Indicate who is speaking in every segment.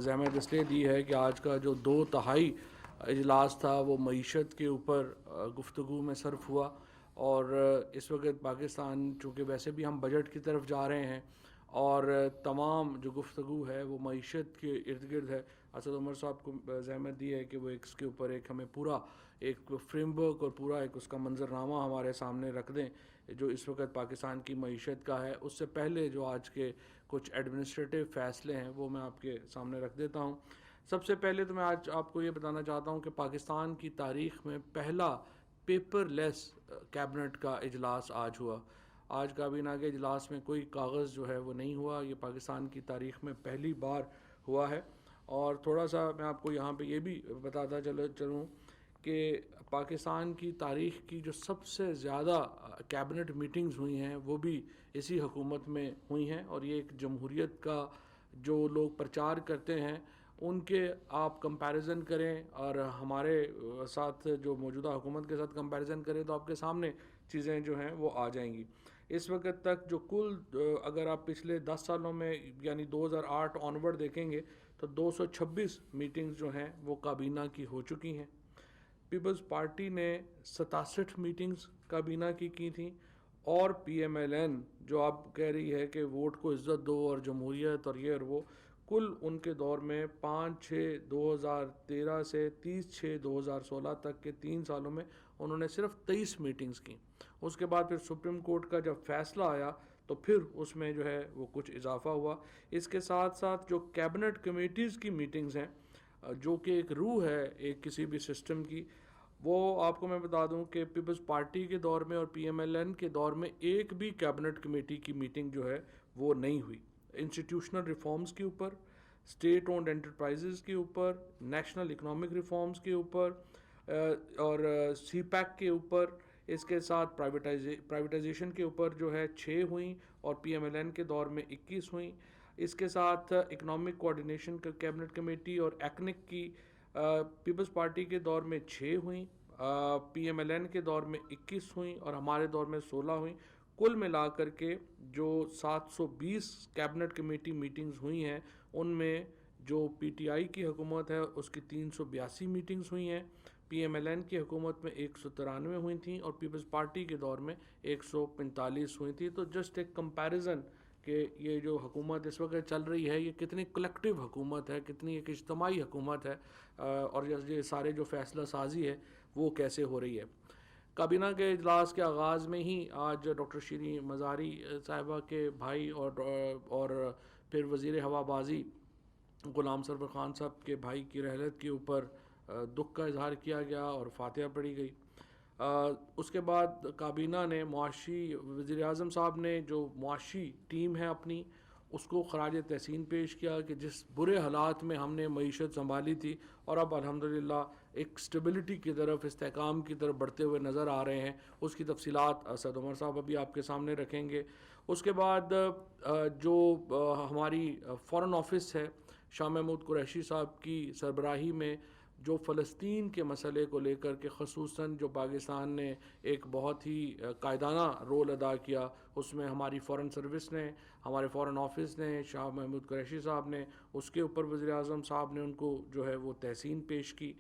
Speaker 1: زحمت اس لیے دی ہے کہ آج کا جو 2/3 اجلاس تھا وہ معیشت کے اوپر گفتگو میں صرف ہوا، اور اس وقت پاکستان چونکہ ویسے بھی ہم بجٹ کی طرف جا رہے ہیں اور تمام جو گفتگو ہے وہ معیشت کے ارد گرد ہے۔ اسد عمر صاحب کو زحمت دی ہے کہ وہ اس کے اوپر ایک ہمیں پورا ایک فریم ورک اور پورا ایک اس کا منظرنامہ ہمارے سامنے رکھ دیں جو اس وقت پاکستان کی معیشت کا ہے۔ اس سے پہلے جو آج کے کچھ ایڈمنسٹریٹو فیصلے ہیں وہ میں آپ کے سامنے رکھ دیتا ہوں۔ سب سے پہلے تو میں آج آپ کو یہ بتانا چاہتا ہوں کہ پاکستان کی تاریخ میں پہلا پیپر لیس کیبنٹ کا اجلاس آج ہوا۔ آج کابینہ کے اجلاس میں کوئی کاغذ جو ہے وہ نہیں ہوا، یہ پاکستان کی تاریخ میں پہلی بار ہوا ہے۔ اور تھوڑا سا میں آپ کو یہاں پہ یہ بھی بتاتا چلوں کہ پاکستان کی تاریخ کی جو سب سے زیادہ کیبنٹ میٹنگز ہوئی ہیں وہ بھی اسی حکومت میں ہوئی ہیں، اور یہ ایک جمہوریت کا جو لوگ پرچار کرتے ہیں ان کے آپ کمپیریزن کریں اور ہمارے ساتھ جو موجودہ حکومت کے ساتھ کمپیریزن کریں تو آپ کے سامنے چیزیں جو ہیں وہ آ جائیں گی۔ اس وقت تک جو کل اگر آپ پچھلے 10 سالوں میں یعنی 2008 آنورڈ دیکھیں گے تو 226 میٹنگز جو ہیں وہ کابینہ کی ہو چکی ہیں۔ پیپلز پارٹی نے 67 میٹنگز کابینہ کی تھیں، اور پی ایم ایل این جو آپ کہہ رہی ہے کہ ووٹ کو عزت دو اور جمہوریت اور یہ اور وہ، کل ان کے دور میں 5/6/2013 سے 30/6/2016 تک کے 3 سالوں میں انہوں نے صرف 23 میٹنگز کی۔ اس کے بعد پھر سپریم کورٹ کا جب فیصلہ آیا تو پھر اس میں جو ہے وہ کچھ اضافہ ہوا۔ اس کے ساتھ ساتھ جو کیبنٹ کمیٹیز کی میٹنگز ہیں جو کہ ایک روح ہے ایک کسی بھی سسٹم کی، وہ آپ کو میں بتا دوں کہ پیپلز پارٹی کے دور میں اور پی ایم ایل این کے دور میں ایک بھی کیبنٹ کمیٹی کی میٹنگ جو ہے وہ نہیں ہوئی۔ انسٹیٹیوشنل ریفارمز کے اوپر، اسٹیٹ اونڈ انٹرپرائزز کے اوپر، نیشنل اکنامک ریفارمز کے اوپر اور سی پیک کے اوپر، اس کے ساتھ پرائیویٹائزیشن کے اوپر جو ہے 6 ہوئیں اور پی ایم ایل این کے دور میں 21 ہوئیں۔ اس کے ساتھ اکنامک کوآرڈینیشن کا کیبنٹ کمیٹی اور ایکنک کی پیپلز پارٹی کے دور میں 6 ہوئیں، پی ایم ایل این کے دور میں 21 ہوئیں اور ہمارے دور میں 16 ہوئیں۔ کل ملا کر کے جو 720 کیبنٹ کمیٹی میٹنگز ہوئی ہیں ان میں جو پی ٹی آئی کی حکومت ہے اس کی 382 میٹنگز ہوئی ہیں، پی ایم ایل این کی حکومت میں 193 ہوئی تھیں اور پیپلز پارٹی کے دور میں 145 ہوئی تھیں۔ تو جسٹ ایک کمپیریزن کہ یہ جو حکومت اس وقت چل رہی ہے یہ کتنی کلیکٹیو حکومت ہے، کتنی ایک اجتماعی حکومت ہے، اور یہ سارے جو فیصلہ سازی ہے وہ کیسے ہو رہی ہے۔ کابینہ کے اجلاس کے آغاز میں ہی آج ڈاکٹر شیریں مزاری صاحبہ کے بھائی اور پھر وزیر ہوا بازی غلام سرور خان صاحب کے بھائی کی رحلت کے اوپر دکھ کا اظہار کیا گیا اور فاتحہ پڑھی گئی۔ اس کے بعد کابینہ نے معاشی وزیر اعظم صاحب نے جو معاشی ٹیم ہے اپنی اس کو خراج تحسین پیش کیا کہ جس برے حالات میں ہم نے معیشت سنبھالی تھی اور اب الحمدللہ ایک سٹیبلٹی کی طرف، استحکام کی طرف بڑھتے ہوئے نظر آ رہے ہیں، اس کی تفصیلات اسد عمر صاحب ابھی آپ کے سامنے رکھیں گے۔ اس کے بعد جو ہماری فارن آفس ہے شاہ محمود قریشی صاحب کی سربراہی میں جو فلسطین کے مسئلے کو لے کر کے خصوصاً جو پاکستان نے ایک بہت ہی قائدانہ رول ادا کیا، اس میں ہماری فارن سروس نے، ہمارے فارن آفس نے، شاہ محمود قریشی صاحب نے، اس کے اوپر وزیر اعظم صاحب نے ان کو جو ہے وہ تحسین پیش کی۔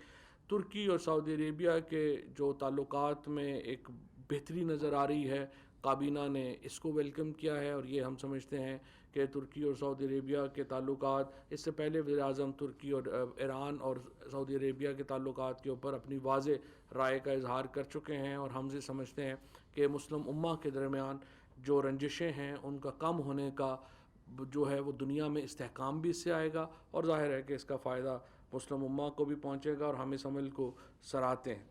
Speaker 1: ترکی اور سعودی عربیہ کے جو تعلقات میں ایک بہتری نظر آ رہی ہے، کابینہ نے اس کو ویلکم کیا ہے، اور یہ ہم سمجھتے ہیں کہ ترکی اور سعودی عربیہ کے تعلقات، اس سے پہلے وزیر اعظم ترکی اور ایران اور سعودی عربیہ کے تعلقات کے اوپر اپنی واضح رائے کا اظہار کر چکے ہیں، اور ہم یہ سمجھتے ہیں کہ مسلم امہ کے درمیان جو رنجشیں ہیں ان کا کم ہونے کا جو ہے وہ دنیا میں استحکام بھی اس سے آئے گا، اور ظاہر ہے کہ اس کا فائدہ مسلم امہ کو بھی پہنچے گا، اور ہم اس عمل کو سراہتے ہیں۔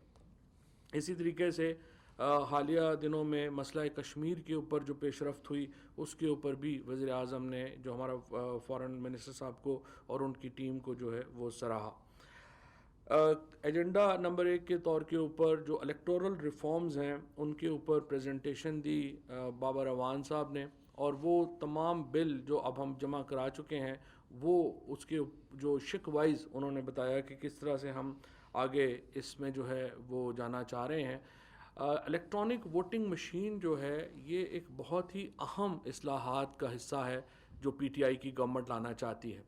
Speaker 1: اسی طریقے سے حالیہ دنوں میں مسئلہ کشمیر کے اوپر جو پیش رفت ہوئی اس کے اوپر بھی وزیر اعظم نے جو ہمارا فارن منسٹر صاحب کو اور ان کی ٹیم کو جو ہے وہ سراہا۔ ایجنڈا نمبر 1 کے طور کے اوپر جو الیکٹورل ریفارمز ہیں ان کے اوپر پریزنٹیشن دی بابر اعوان صاحب نے، اور وہ تمام بل جو اب ہم جمع کرا چکے ہیں وہ اس کے جو شک وائز انہوں نے بتایا کہ کس طرح سے ہم آگے اس میں جو ہے وہ جانا چاہ رہے ہیں۔ الیکٹرانک ووٹنگ مشین جو ہے یہ ایک بہت ہی اہم اصلاحات کا حصہ ہے جو پی ٹی آئی کی گورنمنٹ لانا چاہتی ہے۔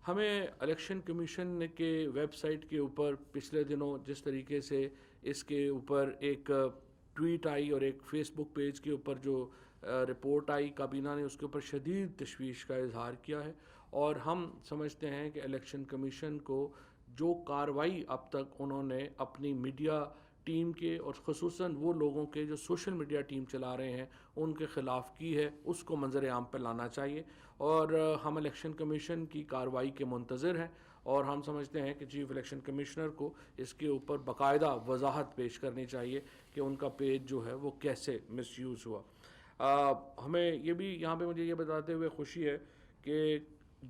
Speaker 1: ہمیں الیکشن کمیشن کے ویب سائٹ کے اوپر پچھلے دنوں جس طریقے سے اس کے اوپر ایک ٹویٹ آئی اور ایک فیس بک پیج کے اوپر جو رپورٹ آئی، کابینہ نے اس کے اوپر شدید تشویش کا اظہار کیا ہے، اور ہم سمجھتے ہیں کہ الیکشن کمیشن کو جو کارروائی اب تک انہوں نے اپنی میڈیا ٹیم کے اور خصوصاً وہ لوگوں کے جو سوشل میڈیا ٹیم چلا رہے ہیں ان کے خلاف کی ہے، اس کو منظر عام پہ لانا چاہیے، اور ہم الیکشن کمیشن کی کارروائی کے منتظر ہیں، اور ہم سمجھتے ہیں کہ چیف الیکشن کمشنر کو اس کے اوپر باقاعدہ وضاحت پیش کرنی چاہیے کہ ان کا پیج جو ہے وہ کیسے مس یوز ہوا۔ ہمیں یہ بھی یہاں پہ مجھے یہ بتاتے ہوئے خوشی ہے کہ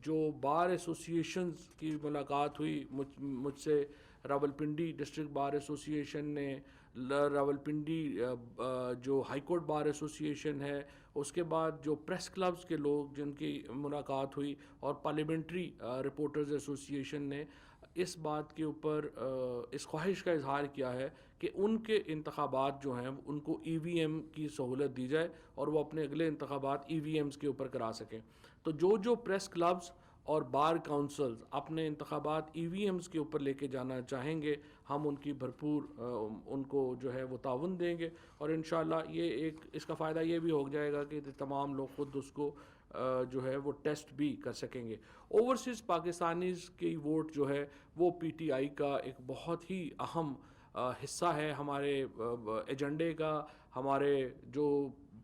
Speaker 1: جو بار ایسوسیشنز کی ملاقات ہوئی مجھ سے، راولپنڈی ڈسٹرکٹ بار ایسوسیشن نے، راولپنڈی جو ہائی کورٹ بار ایسوسیشن ہے، اس کے بعد جو پریس کلبز کے لوگ جن کی ملاقات ہوئی، اور پارلیمنٹری رپورٹرز ایسوسیشن نے اس بات کے اوپر اس خواہش کا اظہار کیا ہے کہ ان کے انتخابات جو ہیں ان کو ای وی ایم کی سہولت دی جائے اور وہ اپنے اگلے انتخابات ای وی ایمز کے اوپر کرا سکیں۔ تو جو پریس کلبز اور بار کاؤنسلز اپنے انتخابات ای وی ایمز کے اوپر لے کے جانا چاہیں گے، ہم ان کی بھرپور ان کو جو ہے وہ تعاون دیں گے، اور انشاءاللہ یہ اس کا فائدہ یہ بھی ہو جائے گا کہ تمام لوگ خود اس کو جو ہے وہ ٹیسٹ بھی کر سکیں گے۔ اوورسیز پاکستانیز کی ووٹ جو ہے وہ پی ٹی آئی کا ایک بہت ہی اہم حصہ ہے ہمارے ایجنڈے کا، ہمارے جو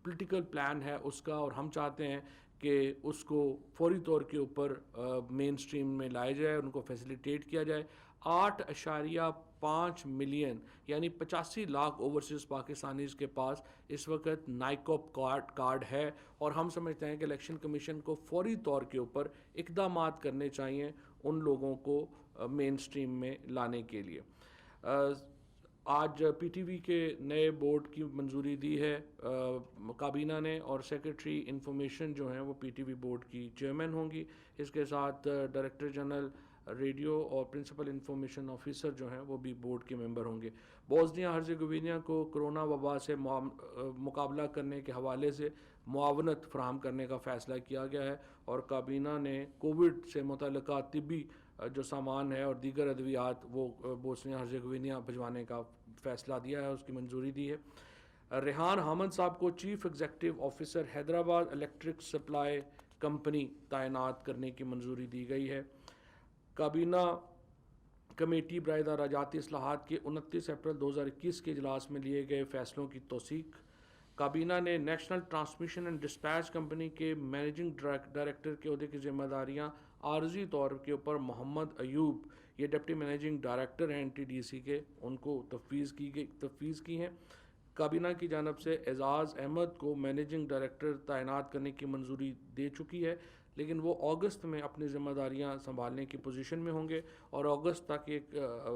Speaker 1: پولیٹیکل پلان ہے اس کا، اور ہم چاہتے ہیں کہ اس کو فوری طور کے اوپر مین سٹریم میں لایا جائے، ان کو فیسیلیٹیٹ کیا جائے۔ 8.5 ملین یعنی 85 لاکھ اوورسیز پاکستانیز کے پاس اس وقت نائکوپ کارڈ ہے، اور ہم سمجھتے ہیں کہ الیکشن کمیشن کو فوری طور کے اوپر اقدامات کرنے چاہیے ان لوگوں کو مین سٹریم میں لانے کے لیے۔ آج پی ٹی وی کے نئے بورڈ کی منظوری دی ہے کابینہ نے، اور سیکرٹری انفارمیشن جو ہیں وہ پی ٹی وی بورڈ کی چیئرمین ہوں گی، اس کے ساتھ ڈائریکٹر جنرل ریڈیو اور پرنسپل انفارمیشن آفیسر جو ہیں وہ بھی بورڈ کے ممبر ہوں گے۔ بوسنیا ہرزیگوینیا کو کرونا وبا سے مقابلہ کرنے کے حوالے سے معاونت فراہم کرنے کا فیصلہ کیا گیا ہے، اور کابینہ نے کووڈ سے متعلقہ طبی جو سامان ہے اور دیگر ادویات وہ بوسنیا ہرزیگوینیا بھجوانے کا فیصلہ دیا ہے، اس کی منظوری دی ہے۔ ریحان حامد صاحب کو chief executive officer Hyderabad electric supply company تعینات کرنے کی منظوری دی گئی ہے۔ کابینہ کمیٹی برائے دراجاتی اصلاحات کے 29 اپریل 2021 کے اجلاس میں لیے گئے فیصلوں کی توثیق۔ کابینہ نے national transmission and dispatch company کے مینیجنگ ڈائریکٹر کے عہدے کی ذمہ داریاں عارضی طور کے اوپر محمد ایوب، یہ ڈپٹی مینیجنگ ڈائریکٹر ہیں این ٹی ڈی سی کے، ان کو تفویض کی ہیں۔ کابینہ کی جانب سے اعزاز احمد کو مینیجنگ ڈائریکٹر تعینات کرنے کی منظوری دے چکی ہے، لیکن وہ اگست میں اپنی ذمہ داریاں سنبھالنے کی پوزیشن میں ہوں گے، اور اگست تک ایک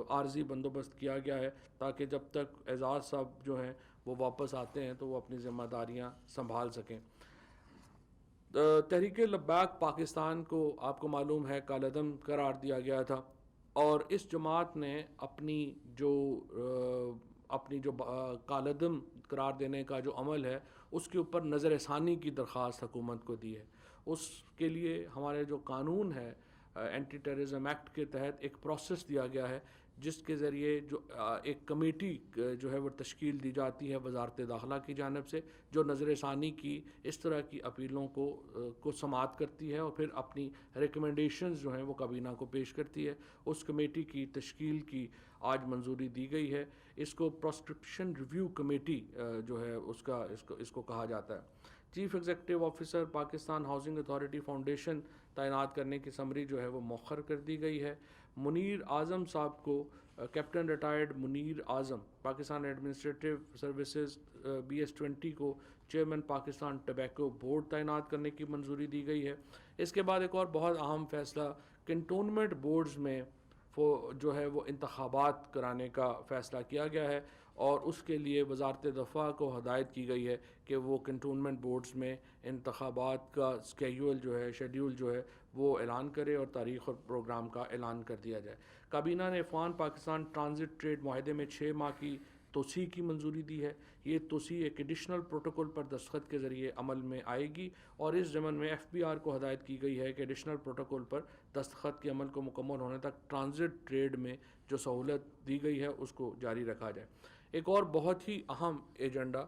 Speaker 1: عارضی بندوبست کیا گیا ہے تاکہ جب تک اعزاز صاحب جو ہیں وہ واپس آتے ہیں تو وہ اپنی ذمہ داریاں سنبھال سکیں۔ تحریک لبیک پاکستان کو آپ کو معلوم ہے کالعدم قرار دیا گیا تھا، اور اس جماعت نے اپنی جو کالعدم قرار دینے کا جو عمل ہے اس کے اوپر نظر ثانی کی درخواست حکومت کو دی ہے۔ اس کے لیے ہمارے جو قانون ہے اینٹی ٹیررزم ایکٹ کے تحت ایک پروسیس دیا گیا ہے، جس کے ذریعے جو ایک کمیٹی جو ہے وہ تشکیل دی جاتی ہے وزارت داخلہ کی جانب سے، جو نظر ثانی کی اس طرح کی اپیلوں کو سماعت کرتی ہے اور پھر اپنی ریکمنڈیشنز جو ہیں وہ کابینہ کو پیش کرتی ہے۔ اس کمیٹی کی تشکیل کی آج منظوری دی گئی ہے۔ اس کو پراسکرپشن ریویو کمیٹی جو ہے اس کو کہا جاتا ہے۔ Chief executive officer Pakistan housing authority foundation تعینات کرنے کی سمری جو ہے وہ مؤخر کر دی گئی ہے۔ منیر اعظم صاحب کو کیپٹن ریٹائرڈ منیر اعظم پاکستان ایڈمنسٹریٹو سروسز BS20 کو چیئرمین پاکستان ٹبیکو بورڈ تعینات کرنے کی منظوری دی گئی ہے۔ اس کے بعد ایک اور بہت اہم فیصلہ کنٹونمنٹ بورڈز میں جو ہے وہ انتخابات کرانے کا فیصلہ کیا گیا ہے، اور اس کے لیے وزارت دفاع کو ہدایت کی گئی ہے کہ وہ کنٹونمنٹ بورڈز میں انتخابات کا شیڈیول جو ہے وہ اعلان کرے اور تاریخ اور پروگرام کا اعلان کر دیا جائے۔ کابینہ نے افغان پاکستان ٹرانزٹ ٹریڈ معاہدے میں 6 ماہ کی توسیع کی منظوری دی ہے. یہ توسیع ایک ایڈیشنل پروٹوکول پر دستخط کے ذریعے عمل میں آئے گی اور اس ضمن میں ایف بی آر کو ہدایت کی گئی ہے کہ ایڈیشنل پروٹوکول پر دستخط کے عمل کو مکمل ہونے تک ٹرانزٹ ٹریڈ میں جو سہولت دی گئی ہے اس کو جاری رکھا جائے. ایک اور بہت ہی اہم ایجنڈا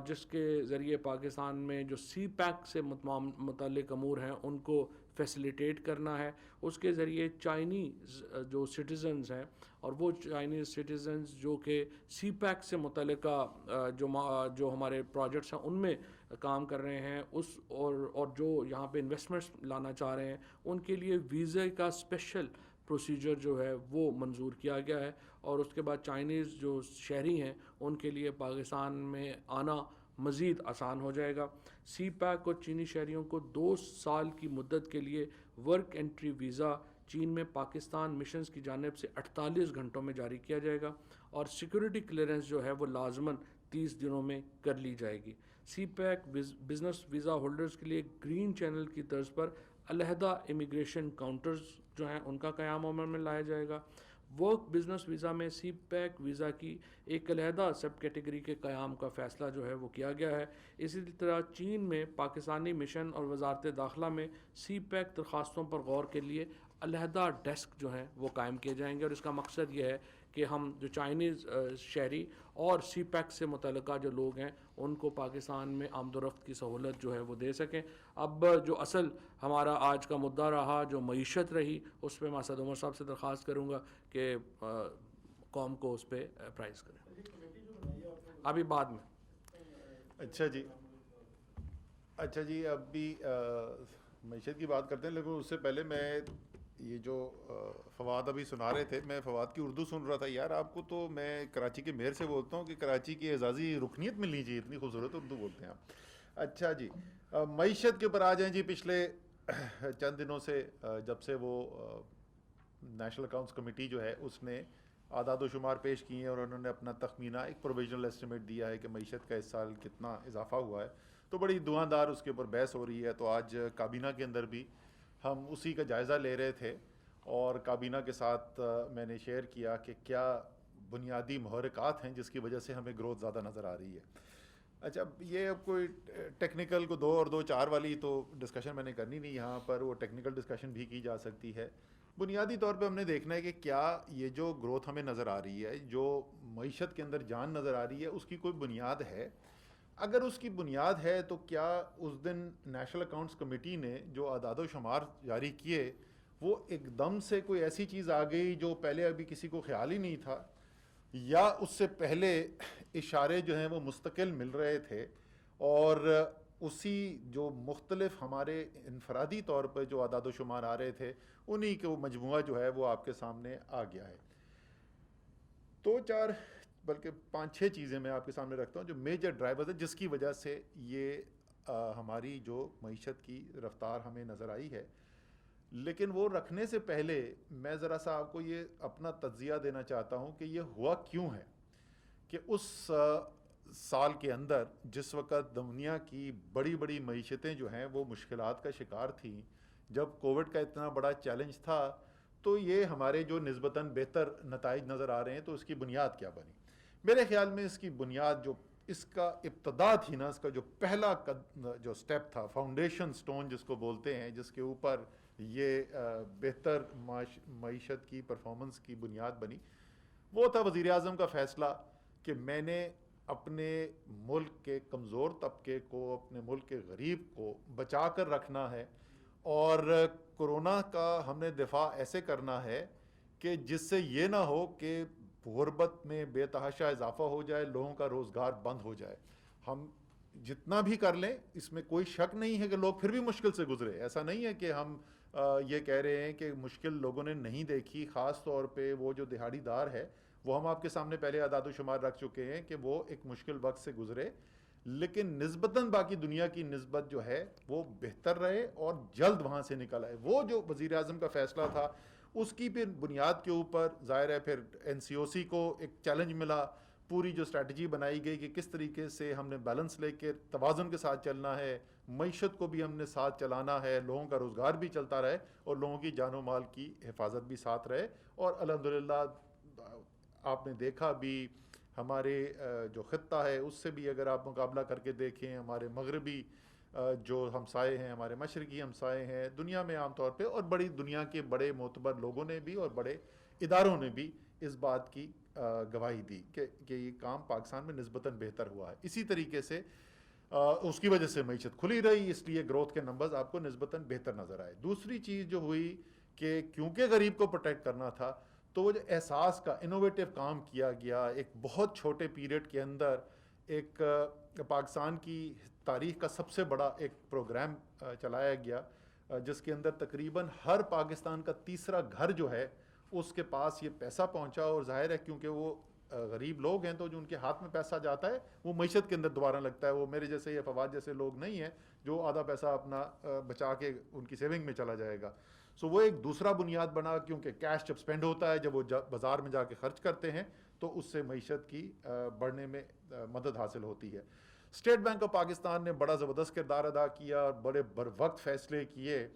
Speaker 1: جس کے ذریعے پاکستان میں جو سی پیک سے متعلق امور ہیں ان کو فیسیلیٹیٹ کرنا ہے. اس کے ذریعے چائنیز جو سٹیزنز ہیں اور وہ چائنیز سٹیزنز جو کہ سی پیک سے متعلقہ جو ہمارے پروجیکٹس ہیں ان میں کام کر رہے ہیں اور جو یہاں پہ انویسٹمنٹس لانا چاہ رہے ہیں ان کے لیے ویزے کا اسپیشل پروسیجر جو ہے وہ منظور کیا گیا ہے. اور اس کے بعد چائنیز جو شہری ہیں ان کے لیے پاکستان میں آنا مزید آسان ہو جائے گا. سی پیک اور چینی شہریوں کو 2 سال کی مدت کے لیے ورک انٹری ویزا چین میں پاکستان مشنز کی جانب سے 48 گھنٹوں میں جاری کیا جائے گا اور سیکورٹی کلیئرنس جو ہے وہ لازماً 30 دنوں میں کر لی جائے گی. سی پیک بزنس ویزا ہولڈرز کے لیے گرین چینل کی طرز پر علیحدہ امیگریشن کاؤنٹرز جو ہیں ان کا قیام عمل میں لایا جائے گا. ورک بزنس ویزا میں سی پیک ویزا کی ایک علیحدہ سب کیٹیگری کے قیام کا فیصلہ جو ہے وہ کیا گیا ہے. اسی طرح چین میں پاکستانی مشن اور وزارت داخلہ میں سی پیک درخواستوں پر غور کے لیے علیحدہ ڈیسک جو ہیں وہ قائم کیے جائیں گے اور اس کا مقصد یہ ہے کہ ہم جو چائنیز شہری اور سی پیک سے متعلقہ جو لوگ ہیں ان کو پاکستان میں آمد و رفت کی سہولت جو ہے وہ دے سکیں. اب جو اصل ہمارا آج کا مدعا رہا جو معیشت رہی اس پہ میں اسد عمر صاحب سے درخواست کروں گا کہ قوم کو اس پہ پرائز کریں. ابھی بعد میں.
Speaker 2: اچھا جی اب بھی معیشت کی بات کرتے ہیں لیکن اس سے پہلے میں یہ جو فواد ابھی سنا رہے تھے میں فواد کی اردو سن رہا تھا. یار آپ کو تو میں کراچی کے میئر سے بولتا ہوں کہ کراچی کی اعزازی رکنیت ملنی چاہیے, اتنی خوبصورت اردو بولتے ہیں آپ. اچھا جی معیشت کے اوپر آ جائیں جی. پچھلے چند دنوں سے جب سے وہ نیشنل اکاؤنٹس کمیٹی جو ہے اس نے اعداد و شمار پیش کیے ہیں اور انہوں نے اپنا تخمینہ ایک پروویژنل ایسٹیمیٹ دیا ہے کہ معیشت کا اس سال کتنا اضافہ ہوا ہے, تو بڑی دھواں اس کے اوپر بحث ہو رہی ہے. تو آج کابینہ کے اندر بھی ہم اسی کا جائزہ لے رہے تھے اور کابینہ کے ساتھ میں نے شیئر کیا کہ کیا بنیادی محرکات ہیں جس کی وجہ سے ہمیں گروتھ زیادہ نظر آ رہی ہے. اچھا یہ اب کوئی ٹیکنیکل کو 2 اور 2 4 والی تو ڈسکشن میں نے کرنی نہیں یہاں پر, وہ ٹیکنیکل ڈسکشن بھی کی جا سکتی ہے. بنیادی طور پہ ہم نے دیکھنا ہے کہ کیا یہ جو گروتھ ہمیں نظر آ رہی ہے, جو معیشت کے اندر جان نظر آ رہی ہے, اس کی کوئی بنیاد ہے. اگر اس کی بنیاد ہے تو کیا اس دن نیشنل اکاؤنٹس کمیٹی نے جو اعداد و شمار جاری کیے وہ ایک دم سے کوئی ایسی چیز آ گئی جو پہلے ابھی کسی کو خیال ہی نہیں تھا, یا اس سے پہلے اشارے جو ہیں وہ مستقل مل رہے تھے اور اسی جو مختلف ہمارے انفرادی طور پہ جو اعداد و شمار آ رہے تھے انہی کو مجموعہ جو ہے وہ آپ کے سامنے آ گیا ہے. 2 4 بلکہ 5 6 چیزیں میں آپ کے سامنے رکھتا ہوں جو میجر ڈرائیورز ہیں جس کی وجہ سے یہ ہماری جو معیشت کی رفتار ہمیں نظر آئی ہے. لیکن وہ رکھنے سے پہلے میں ذرا سا آپ کو یہ اپنا تجزیہ دینا چاہتا ہوں کہ یہ ہوا کیوں ہے کہ اس سال کے اندر جس وقت دنیا کی بڑی بڑی معیشتیں جو ہیں وہ مشکلات کا شکار تھیں, جب کووڈ کا اتنا بڑا چیلنج تھا, تو یہ ہمارے جو نسبتاً بہتر نتائج نظر آ رہے ہیں. تو اس کی بنیاد کیا بنی؟ میرے خیال میں اس کی بنیاد جو اس کا ابتدا تھی نا, اس کا جو پہلا جو سٹیپ تھا, فاؤنڈیشن سٹون جس کو بولتے ہیں, جس کے اوپر یہ بہتر معیشت کی پرفارمنس کی بنیاد بنی, وہ تھا وزیر اعظم کا فیصلہ کہ میں نے اپنے ملک کے کمزور طبقے کو, اپنے ملک کے غریب کو بچا کر رکھنا ہے اور کورونا کا ہم نے دفاع ایسے کرنا ہے کہ جس سے یہ نہ ہو کہ غربت میں بے تحاشا اضافہ ہو جائے, لوگوں کا روزگار بند ہو جائے. ہم جتنا بھی کر لیں اس میں کوئی شک نہیں ہے کہ لوگ پھر بھی مشکل سے گزرے. ایسا نہیں ہے کہ ہم یہ کہہ رہے ہیں کہ مشکل لوگوں نے نہیں دیکھی, خاص طور پہ وہ جو دہاڑی دار ہے وہ ہم آپ کے سامنے پہلے اعداد و شمار رکھ چکے ہیں کہ وہ ایک مشکل وقت سے گزرے, لیکن نسبتاً باقی دنیا کی نسبت جو ہے وہ بہتر رہے اور جلد وہاں سے نکل آئے. وہ جو وزیر اعظم کا فیصلہ تھا اس کی پھر بنیاد کے اوپر ظاہر ہے پھر NCOC کو ایک چیلنج ملا, پوری جو اسٹریٹجی بنائی گئی کہ کس طریقے سے ہم نے بیلنس لے کے توازن کے ساتھ چلنا ہے, معیشت کو بھی ہم نے ساتھ چلانا ہے, لوگوں کا روزگار بھی چلتا رہے اور لوگوں کی جان و مال کی حفاظت بھی ساتھ رہے. اور الحمدللہ آپ نے دیکھا بھی ہمارے جو خطہ ہے اس سے بھی اگر آپ مقابلہ کر کے دیکھیں، ہمارے مغربی جو ہمسائے ہیں، ہمارے مشرقی ہمسائے ہیں دنیا میں عام طور پہ، اور بڑی دنیا کے بڑے معتبر لوگوں نے بھی اور بڑے اداروں نے بھی اس بات کی گواہی دی کہ یہ کام پاکستان میں نسبتاً بہتر ہوا ہے. اسی طریقے سے اس کی وجہ سے معیشت کھلی رہی، اس لیے گروتھ کے نمبرز آپ کو نسبتاً بہتر نظر آئے. دوسری چیز جو ہوئی کہ کیونکہ غریب کو پروٹیکٹ کرنا تھا تو وہ جو احساس کا انوویٹو کام کیا گیا، ایک بہت چھوٹے پیریڈ کے اندر ایک پاکستان کی تاریخ کا سب سے بڑا ایک پروگرام چلایا گیا جس کے اندر تقریباً ہر پاکستان کا تیسرا گھر جو ہے اس کے پاس یہ پیسہ پہنچا. اور ظاہر ہے کیونکہ وہ غریب لوگ ہیں تو جو ان کے ہاتھ میں پیسہ جاتا ہے وہ معیشت کے اندر دوبارہ لگتا ہے. وہ میرے جیسے یا فواد جیسے لوگ نہیں ہیں جو آدھا پیسہ اپنا بچا کے ان کی سیونگ میں چلا جائے گا. سو وہ ایک دوسرا بنیاد بنا، کیونکہ کیش جب سپینڈ ہوتا ہے، جب وہ بازار میں جا کے خرچ کرتے ہیں تو اس سے معیشت کی بڑھنے میں مدد حاصل ہوتی ہے. اسٹیٹ بینک آف پاکستان نے بڑا زبردست کردار ادا کیا، بڑے بر وقت فیصلے کیے.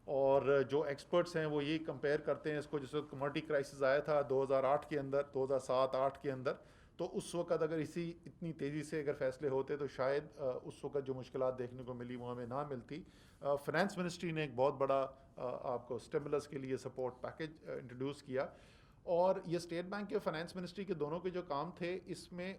Speaker 2: اور جو ایکسپرٹس ہیں وہ یہی کمپیئر کرتے ہیں اس کو، جس وقت کموڈٹی کرائسس آیا تھا 2008 کے اندر، 2007-8 کے اندر، تو اس وقت اگر اتنی تیزی سے اگر فیصلے ہوتے تو شاید اس وقت جو مشکلات دیکھنے کو ملی وہ ہمیں نہ ملتی. فنانس منسٹری نے ایک بہت بڑا آپ کو اسٹیمولس کے لیے سپورٹ پیکج انٹروڈیوس کیا. اور یہ اسٹیٹ بینک کے فنانس منسٹری کے دونوں کے جو کام تھے، اس میں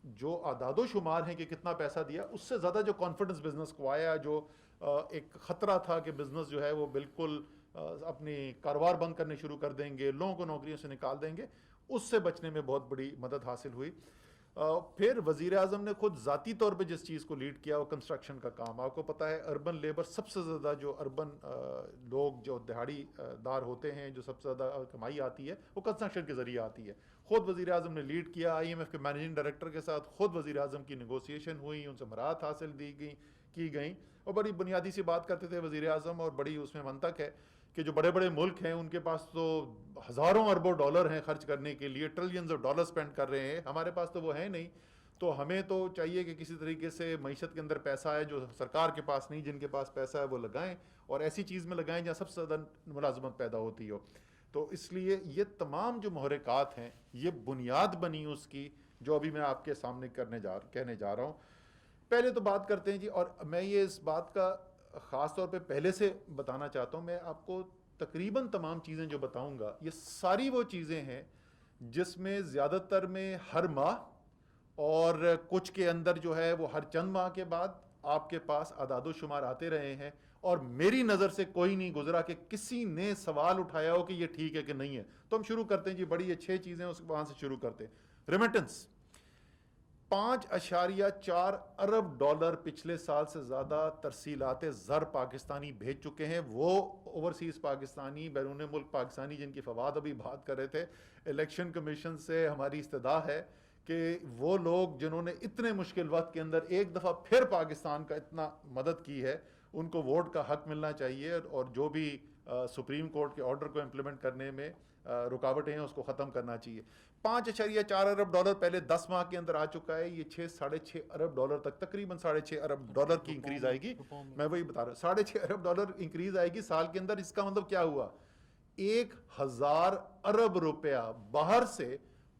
Speaker 2: جو اعداد و شمار ہیں کہ کتنا پیسہ دیا، اس سے زیادہ جو کانفیڈنس بزنس کو آیا، جو ایک خطرہ تھا کہ بزنس جو ہے وہ بالکل اپنی کاروبار بند کرنے شروع کر دیں گے، لوگوں کو نوکریوں سے نکال دیں گے، اس سے بچنے میں بہت بڑی مدد حاصل ہوئی. پھر وزیر اعظم نے خود ذاتی طور پہ جس چیز کو لیڈ کیا وہ کنسٹرکشن کا کام. آپ کو پتہ ہے اربن لیبر سب سے زیادہ، جو اربن لوگ جو دہاڑی دار ہوتے ہیں، جو سب سے زیادہ کمائی آتی ہے وہ کنسٹرکشن کے ذریعے آتی ہے. خود وزیر اعظم نے لیڈ کیا، IMF کے مینیجنگ ڈائریکٹر کے ساتھ خود وزیر اعظم کی نیگوسیشن ہوئی، ان سے مراعات حاصل کی گئیں. اور بڑی بنیادی سی بات کرتے تھے وزیر اعظم، اور بڑی اس میں منطق ہے کہ جو بڑے بڑے ملک ہیں ان کے پاس تو ہزاروں اربوں ڈالر ہیں خرچ کرنے کے لیے، ٹریلینز آف ڈالر سپینڈ کر رہے ہیں، ہمارے پاس تو وہ ہے نہیں. تو ہمیں تو چاہیے کہ کسی طریقے سے معیشت کے اندر پیسہ ہے جو سرکار کے پاس نہیں، جن کے پاس پیسہ ہے وہ لگائیں، اور ایسی چیز میں لگائیں جہاں سب سے زیادہ ملازمت پیدا ہوتی ہو. تو اس لیے یہ تمام جو محرکات ہیں یہ بنیاد بنی اس کی جو ابھی میں آپ کے سامنے کہنے جا رہا ہوں. پہلے تو بات کرتے ہیں جی، اور میں یہ اس بات کا خاص طور پہ پہلے سے بتانا چاہتا ہوں، میں آپ کو تقریباً تمام چیزیں جو بتاؤں گا یہ ساری وہ چیزیں ہیں جس میں زیادہ تر میں ہر ماہ اور کچھ کے اندر جو ہے وہ ہر چند ماہ کے بعد آپ کے پاس اعداد و شمار آتے رہے ہیں، اور میری نظر سے کوئی نہیں گزرا کہ کسی نے سوال اٹھایا ہو کہ یہ ٹھیک ہے کہ نہیں ہے. تو ہم شروع کرتے ہیں جی، بڑی اچھی چیزیں اس وہاں سے شروع کرتے ہیں. ریمیٹنس 5.4 ارب ڈالر پچھلے سال سے زیادہ ترسیلات زر پاکستانی بھیج چکے ہیں. وہ اوورسیز پاکستانی، بیرون ملک پاکستانی جن کی فواد ابھی بات کر رہے تھے، الیکشن کمیشن سے ہماری استدعا ہے کہ وہ لوگ جنہوں نے اتنے مشکل وقت کے اندر ایک دفعہ پھر پاکستان کا اتنا مدد کی ہے ان کو ووٹ کا حق ملنا چاہیے، اور جو بھی سپریم کورٹ کے آرڈر کو امپلیمنٹ کرنے میں رکاوٹیں ہیں اس کو ختم کرنا چاہیے. 5.4 ارب ڈالر پہلے 10 ماہ کے اندر آ چکا ہے، یہ 6.5 ارب ڈالر تک، تقریباً 6.5 ارب ڈالر کی انکریز آئے گی. میں وہی بتا رہا ہوں، 6.5 ارب ڈالر انکریز آئے گی سال کے اندر. اس کا مطلب کیا ہوا؟ 1000 ارب روپیہ باہر سے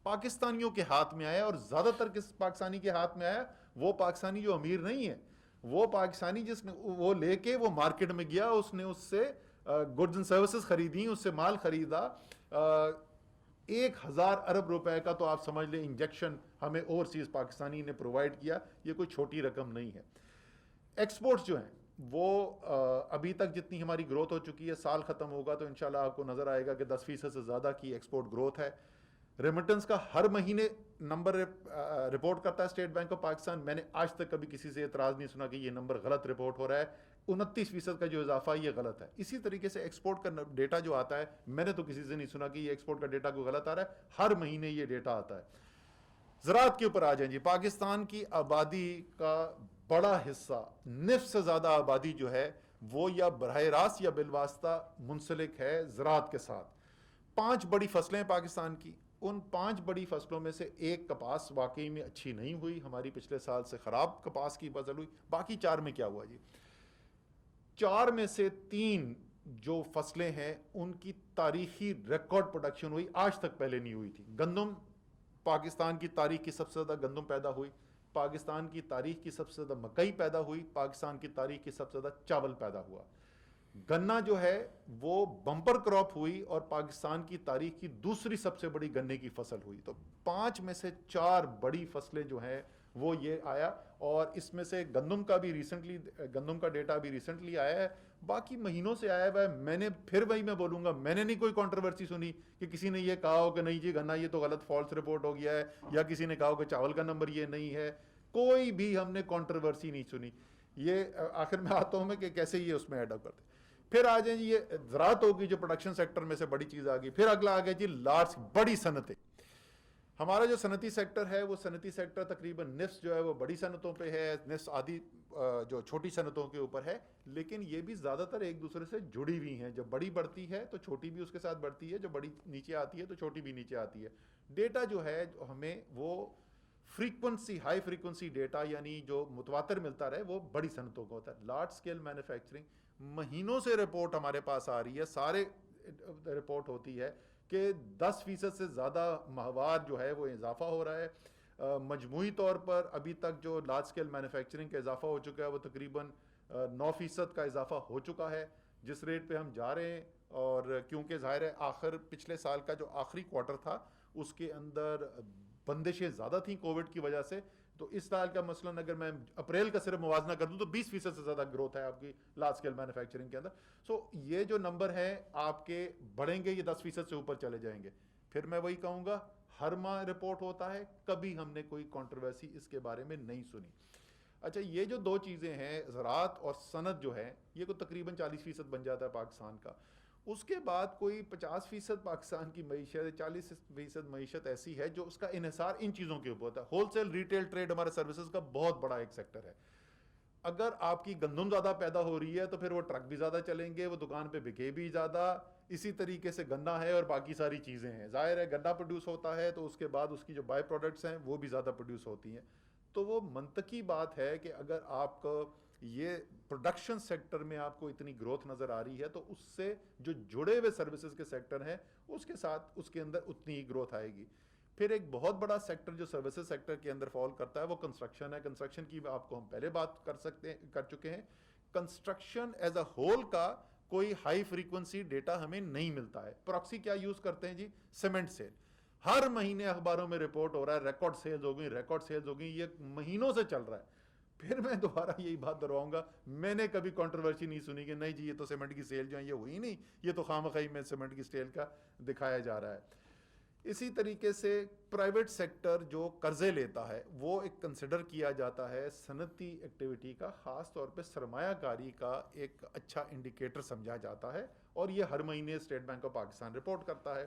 Speaker 2: پاکستانیوں کے ہاتھ میں آیا. اور زیادہ تر کس پاکستانی کے ہاتھ میں آیا؟ وہ پاکستانی جو امیر نہیں ہے، وہ پاکستانی جس نے وہ لے کے وہ مارکیٹ میں گیا، اس نے اس سے گڈز اینڈ سروسز خریدی، اس سے مال خریدا. 1000 ارب روپے کا تو آپ سمجھ لیں انجیکشن ہمیں اوورسیز پاکستانی نے پرووائڈ کیا. یہ کوئی چھوٹی رقم نہیں ہے. ایکسپورٹس جو ہیں وہ ابھی تک جتنی ہماری گروتھ ہو چکی ہے، سال ختم ہوگا تو انشاءاللہ آپ کو نظر آئے گا کہ 10% سے زیادہ کی ایکسپورٹ گروتھ ہے. ریمیٹنس کا ہر مہینے نمبر رپورٹ کرتا ہے اسٹیٹ بینک آف پاکستان. میں نے آج تک کبھی کسی سے اعتراض نہیں سنا کہ یہ نمبر غلط رپورٹ ہو رہا ہے. 29% کا جو اضافہ یہ غلط ہے. اسی طریقے سے ایکسپورٹ کا ڈیٹا جو آتا ہے، میں نے تو کسی سے نہیں سنا کہ یہ ایکسپورٹ کا ڈیٹا کوئی غلط آ رہا ہے. ہر مہینے یہ ڈیٹا آتا ہے. زراعت کے اوپر آ جائیں جی. پاکستان کی آبادی کا بڑا حصہ، نصف سے زیادہ آبادی جو ہے وہ یا براہ راست یا بالواسطہ منسلک ہے زراعت کے ساتھ. 5 بڑی فصلیں ہیں پاکستان کی. ان 5 بڑی فصلوں میں سے ایک کپاس واقعی میں اچھی نہیں ہوئی، ہماری پچھلے سال سے خراب کپاس کی فصل ہوئی. باقی 4 میں کیا ہوا جی؟ 4 میں سے 3 جو فصلیں ہیں ان کی تاریخی ریکارڈ پروڈکشن ہوئی، آج تک پہلے نہیں ہوئی تھی. گندم پاکستان کی تاریخ کی سب سے زیادہ گندم پیدا ہوئی، پاکستان کی تاریخ کی سب سے زیادہ مکئی پیدا ہوئی، پاکستان کی تاریخ کی سب سے زیادہ چاول پیدا ہوا۔ گنا جو ہے وہ بمپر کراپ ہوئی اور پاکستان کی تاریخ کی دوسری سب سے بڑی گنے کی فصل ہوئی۔ تو 5 میں سے 4 بڑی فصلیں جو ہیں وہ یہ آیا، اور اس میں سے گندم کا ڈیٹا بھی ریسنٹلی آیا ہے، باقی مہینوں سے آیا ہوا ہے۔ میں بولوں گا، میں نے نہیں کوئی کنٹروورسی سنی کہ کسی نے یہ کہا ہو کہ نہیں جی گنا یہ تو غلط فالس رپورٹ ہو گیا ہے، یا کسی نے کہا ہو کہ چاول کا نمبر یہ نہیں ہے، کوئی بھی ہم نے کنٹروورسی نہیں سنی۔ یہ آخر میں آتا ہوں میں کہ کیسے یہ اس میں ایڈ اپ کرتے۔ پھر آ جائیں جی یہ زراعت ہوگی جو پروڈکشن سیکٹر میں سے بڑی چیز آ گئی۔ پھر اگلا آ گیا جی لارج بڑی صنعتیں۔ ہمارا جو صنعتی سیکٹر ہے وہ صنعتی سیکٹر تقریباً نصف جو ہے وہ بڑی صنعتوں پہ ہے، نصف آدھی جو چھوٹی صنعتوں کے اوپر ہے، لیکن یہ بھی زیادہ تر ایک دوسرے سے جڑی ہوئی ہیں۔ جب بڑی بڑھتی ہے تو چھوٹی بھی اس کے ساتھ بڑھتی ہے، جب بڑی نیچے آتی ہے تو چھوٹی بھی نیچے آتی ہے۔ ڈیٹا جو ہے ہمیں وہ ہائی فریکوینسی ڈیٹا یعنی جو متواتر ملتا رہے وہ بڑی صنعتوں کو ہوتا ہے۔ لارج سکیل مینوفیکچرنگ مہینوں سے رپورٹ ہمارے پاس آ رہی ہے، سارے رپورٹ ہوتی ہے کہ 10% سے زیادہ ماہوار جو ہے وہ اضافہ ہو رہا ہے۔ مجموعی طور پر ابھی تک جو لارج سکیل مینوفیکچرنگ کا اضافہ ہو چکا ہے وہ تقریباً 9% کا اضافہ ہو چکا ہے جس ریٹ پہ ہم جا رہے ہیں۔ اور کیونکہ ظاہر ہے پچھلے سال کا جو آخری کوارٹر تھا اس کے اندر بندشیں زیادہ تھیں کووڈ کی وجہ سے، تو اس سال کا مثلاً اگر میں اپریل کا صرف موازنہ کر دوں تو 20% سے زیادہ گروتھ ہے آپ کی لارج اسکیل مینوفیکچرنگ کے اندر۔ سو یہ جو نمبر ہے آپ کے بڑھیں گے، یہ 10% سے اوپر چلے جائیں گے۔ پھر میں وہی کہوں گا ہر ماہ رپورٹ ہوتا ہے، کبھی ہم نے کوئی کنٹروورسی اس کے بارے میں نہیں سنی۔ اچھا یہ جو دو چیزیں ہیں زراعت اور صنعت جو ہے یہ کو تقریباً 40% بن جاتا ہے پاکستان کا۔ اس کے بعد کوئی 50% پاکستان کی معیشت، 40% معیشت ایسی ہے جو اس کا انحصار ان چیزوں کے اوپر ہوتا ہے۔ ہول سیل ریٹیل ٹریڈ ہمارے سروسز کا بہت بڑا ایک سیکٹر ہے۔ اگر آپ کی گندم زیادہ پیدا ہو رہی ہے تو پھر وہ ٹرک بھی زیادہ چلیں گے، وہ دکان پہ بکے بھی زیادہ۔ اسی طریقے سے گنا ہے اور باقی ساری چیزیں ہیں، ظاہر ہے گنا پروڈیوس ہوتا ہے تو اس کے بعد اس کی جو بائی پروڈکٹس ہیں وہ بھی زیادہ پروڈیوس ہوتی ہیں۔ تو وہ منطقی بات ہے کہ اگر آپ کو یہ پروڈکشن سیکٹر میں آپ کو اتنی گروتھ نظر آ رہی ہے تو اس سے جو جڑے ہوئے سروسز کے سیکٹر ہیں اس کے ساتھ اس کے اندر اتنی ہی گروتھ آئے گی۔ پھر ایک بہت بڑا سیکٹر جو سروسز سیکٹر کے اندر فال کرتا ہے وہ کنسٹرکشن ہے۔ کنسٹرکشن کی آپ کو ہم پہلے بات کر چکے ہیں۔ کنسٹرکشن ایز اے ہول کا کوئی ہائی فریکوینسی ڈیٹا ہمیں نہیں ملتا ہے۔ پراکسی کیا یوز کرتے ہیں جی؟ Cement cell. ہر مہینے اخباروں میں رپورٹ ہو رہا ہے ریکارڈ سیلز ہو گئی، یہ مہینوں سے چل رہا ہے۔ پھر میں دوبارہ یہی بات دہراؤں گا، میں نے کبھی کنٹروورسی نہیں سنی کہ نہیں جی یہ تو سیمنٹ کی سیل جو ہے یہ ہوئی نہیں، یہ تو خواہ میں سیمنٹ کی سیل کا دکھایا جا رہا ہے۔ اسی طریقے سے پرائیویٹ سیکٹر جو قرضے لیتا ہے وہ ایک کنسیڈر کیا جاتا ہے صنعتی ایکٹیویٹی کا، خاص طور پہ سرمایہ کاری کا ایک اچھا انڈیکیٹر سمجھا جاتا ہے، اور یہ ہر مہینے state bank of Pakistan report کرتا ہے۔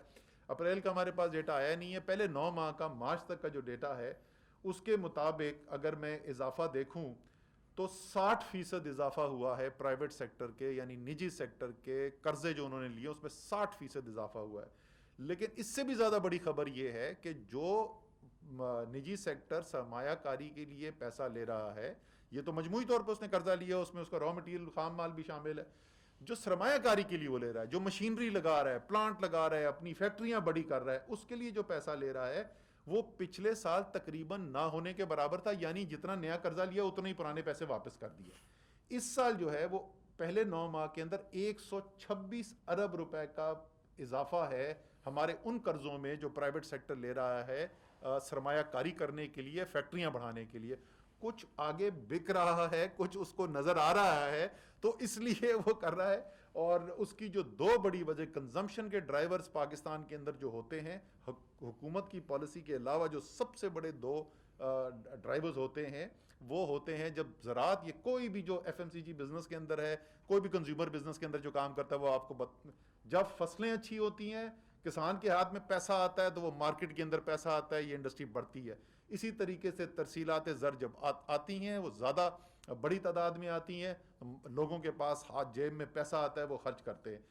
Speaker 2: اپریل کا ہمارے پاس ڈیٹا آیا نہیں ہے، پہلے 9 ماہ کا مارچ تک کا جو ڈیٹا ہے اس کے مطابق اگر میں اضافہ دیکھوں تو 60% اضافہ ہوا ہے پرائیویٹ سیکٹر کے، یعنی نجی سیکٹر کے قرضے جو انہوں نے لیے اس میں 60% اضافہ ہوا ہے۔ لیکن اس سے بھی زیادہ بڑی خبر یہ ہے کہ جو نجی سیکٹر سرمایہ کاری کے لیے پیسہ لے رہا ہے، یہ تو مجموعی طور پر اس نے قرضہ لیا، اس میں اس کا را مٹیریل خام مال بھی شامل ہے۔ جو سرمایہ کاری کے لیے وہ لے رہا ہے، جو مشینری لگا رہا ہے، پلانٹ لگا رہا ہے، اپنی فیکٹریاں بڑی کر رہا ہے، اس کے لیے جو پیسہ لے رہا ہے وہ پچھلے سال تقریباً نہ ہونے کے برابر تھا، یعنی جتنا نیا قرضہ لیا اتنے ہی پرانے پیسے واپس کر دیے۔ اس سال جو ہے وہ پہلے 9 ماہ کے اندر 126 ارب روپے کا اضافہ ہے ہمارے ان قرضوں میں جو پرائیویٹ سیکٹر لے رہا ہے سرمایہ کاری کرنے کے لیے، فیکٹریاں بڑھانے کے لیے۔ کچھ آگے بک رہا ہے، کچھ اس کو نظر آ رہا ہے تو اس لیے وہ کر رہا ہے۔ اور اس کی جو 2 بڑی وجہ کنزمپشن کے ڈرائیورز پاکستان کے اندر جو ہوتے ہیں، حکومت کی پالیسی کے علاوہ جو سب سے بڑے 2 ڈرائیورز ہوتے ہیں وہ ہوتے ہیں جب زراعت، یہ کوئی بھی جو ایف ایم سی جی بزنس کے اندر ہے، کوئی بھی کنزیومر بزنس کے اندر جو کام کرتا ہے وہ آپ کو جب فصلیں اچھی ہوتی ہیں، کسان کے ہاتھ میں پیسہ آتا ہے تو وہ مارکیٹ کے اندر پیسہ آتا ہے، یہ انڈسٹری بڑھتی ہے۔ اسی طریقے سے ترسیلات زر جب آتی ہیں وہ زیادہ بڑی تعداد میں آتی ہیں، لوگوں کے پاس ہاتھ جیب میں پیسہ آتا ہے، وہ خرچ کرتے ہیں۔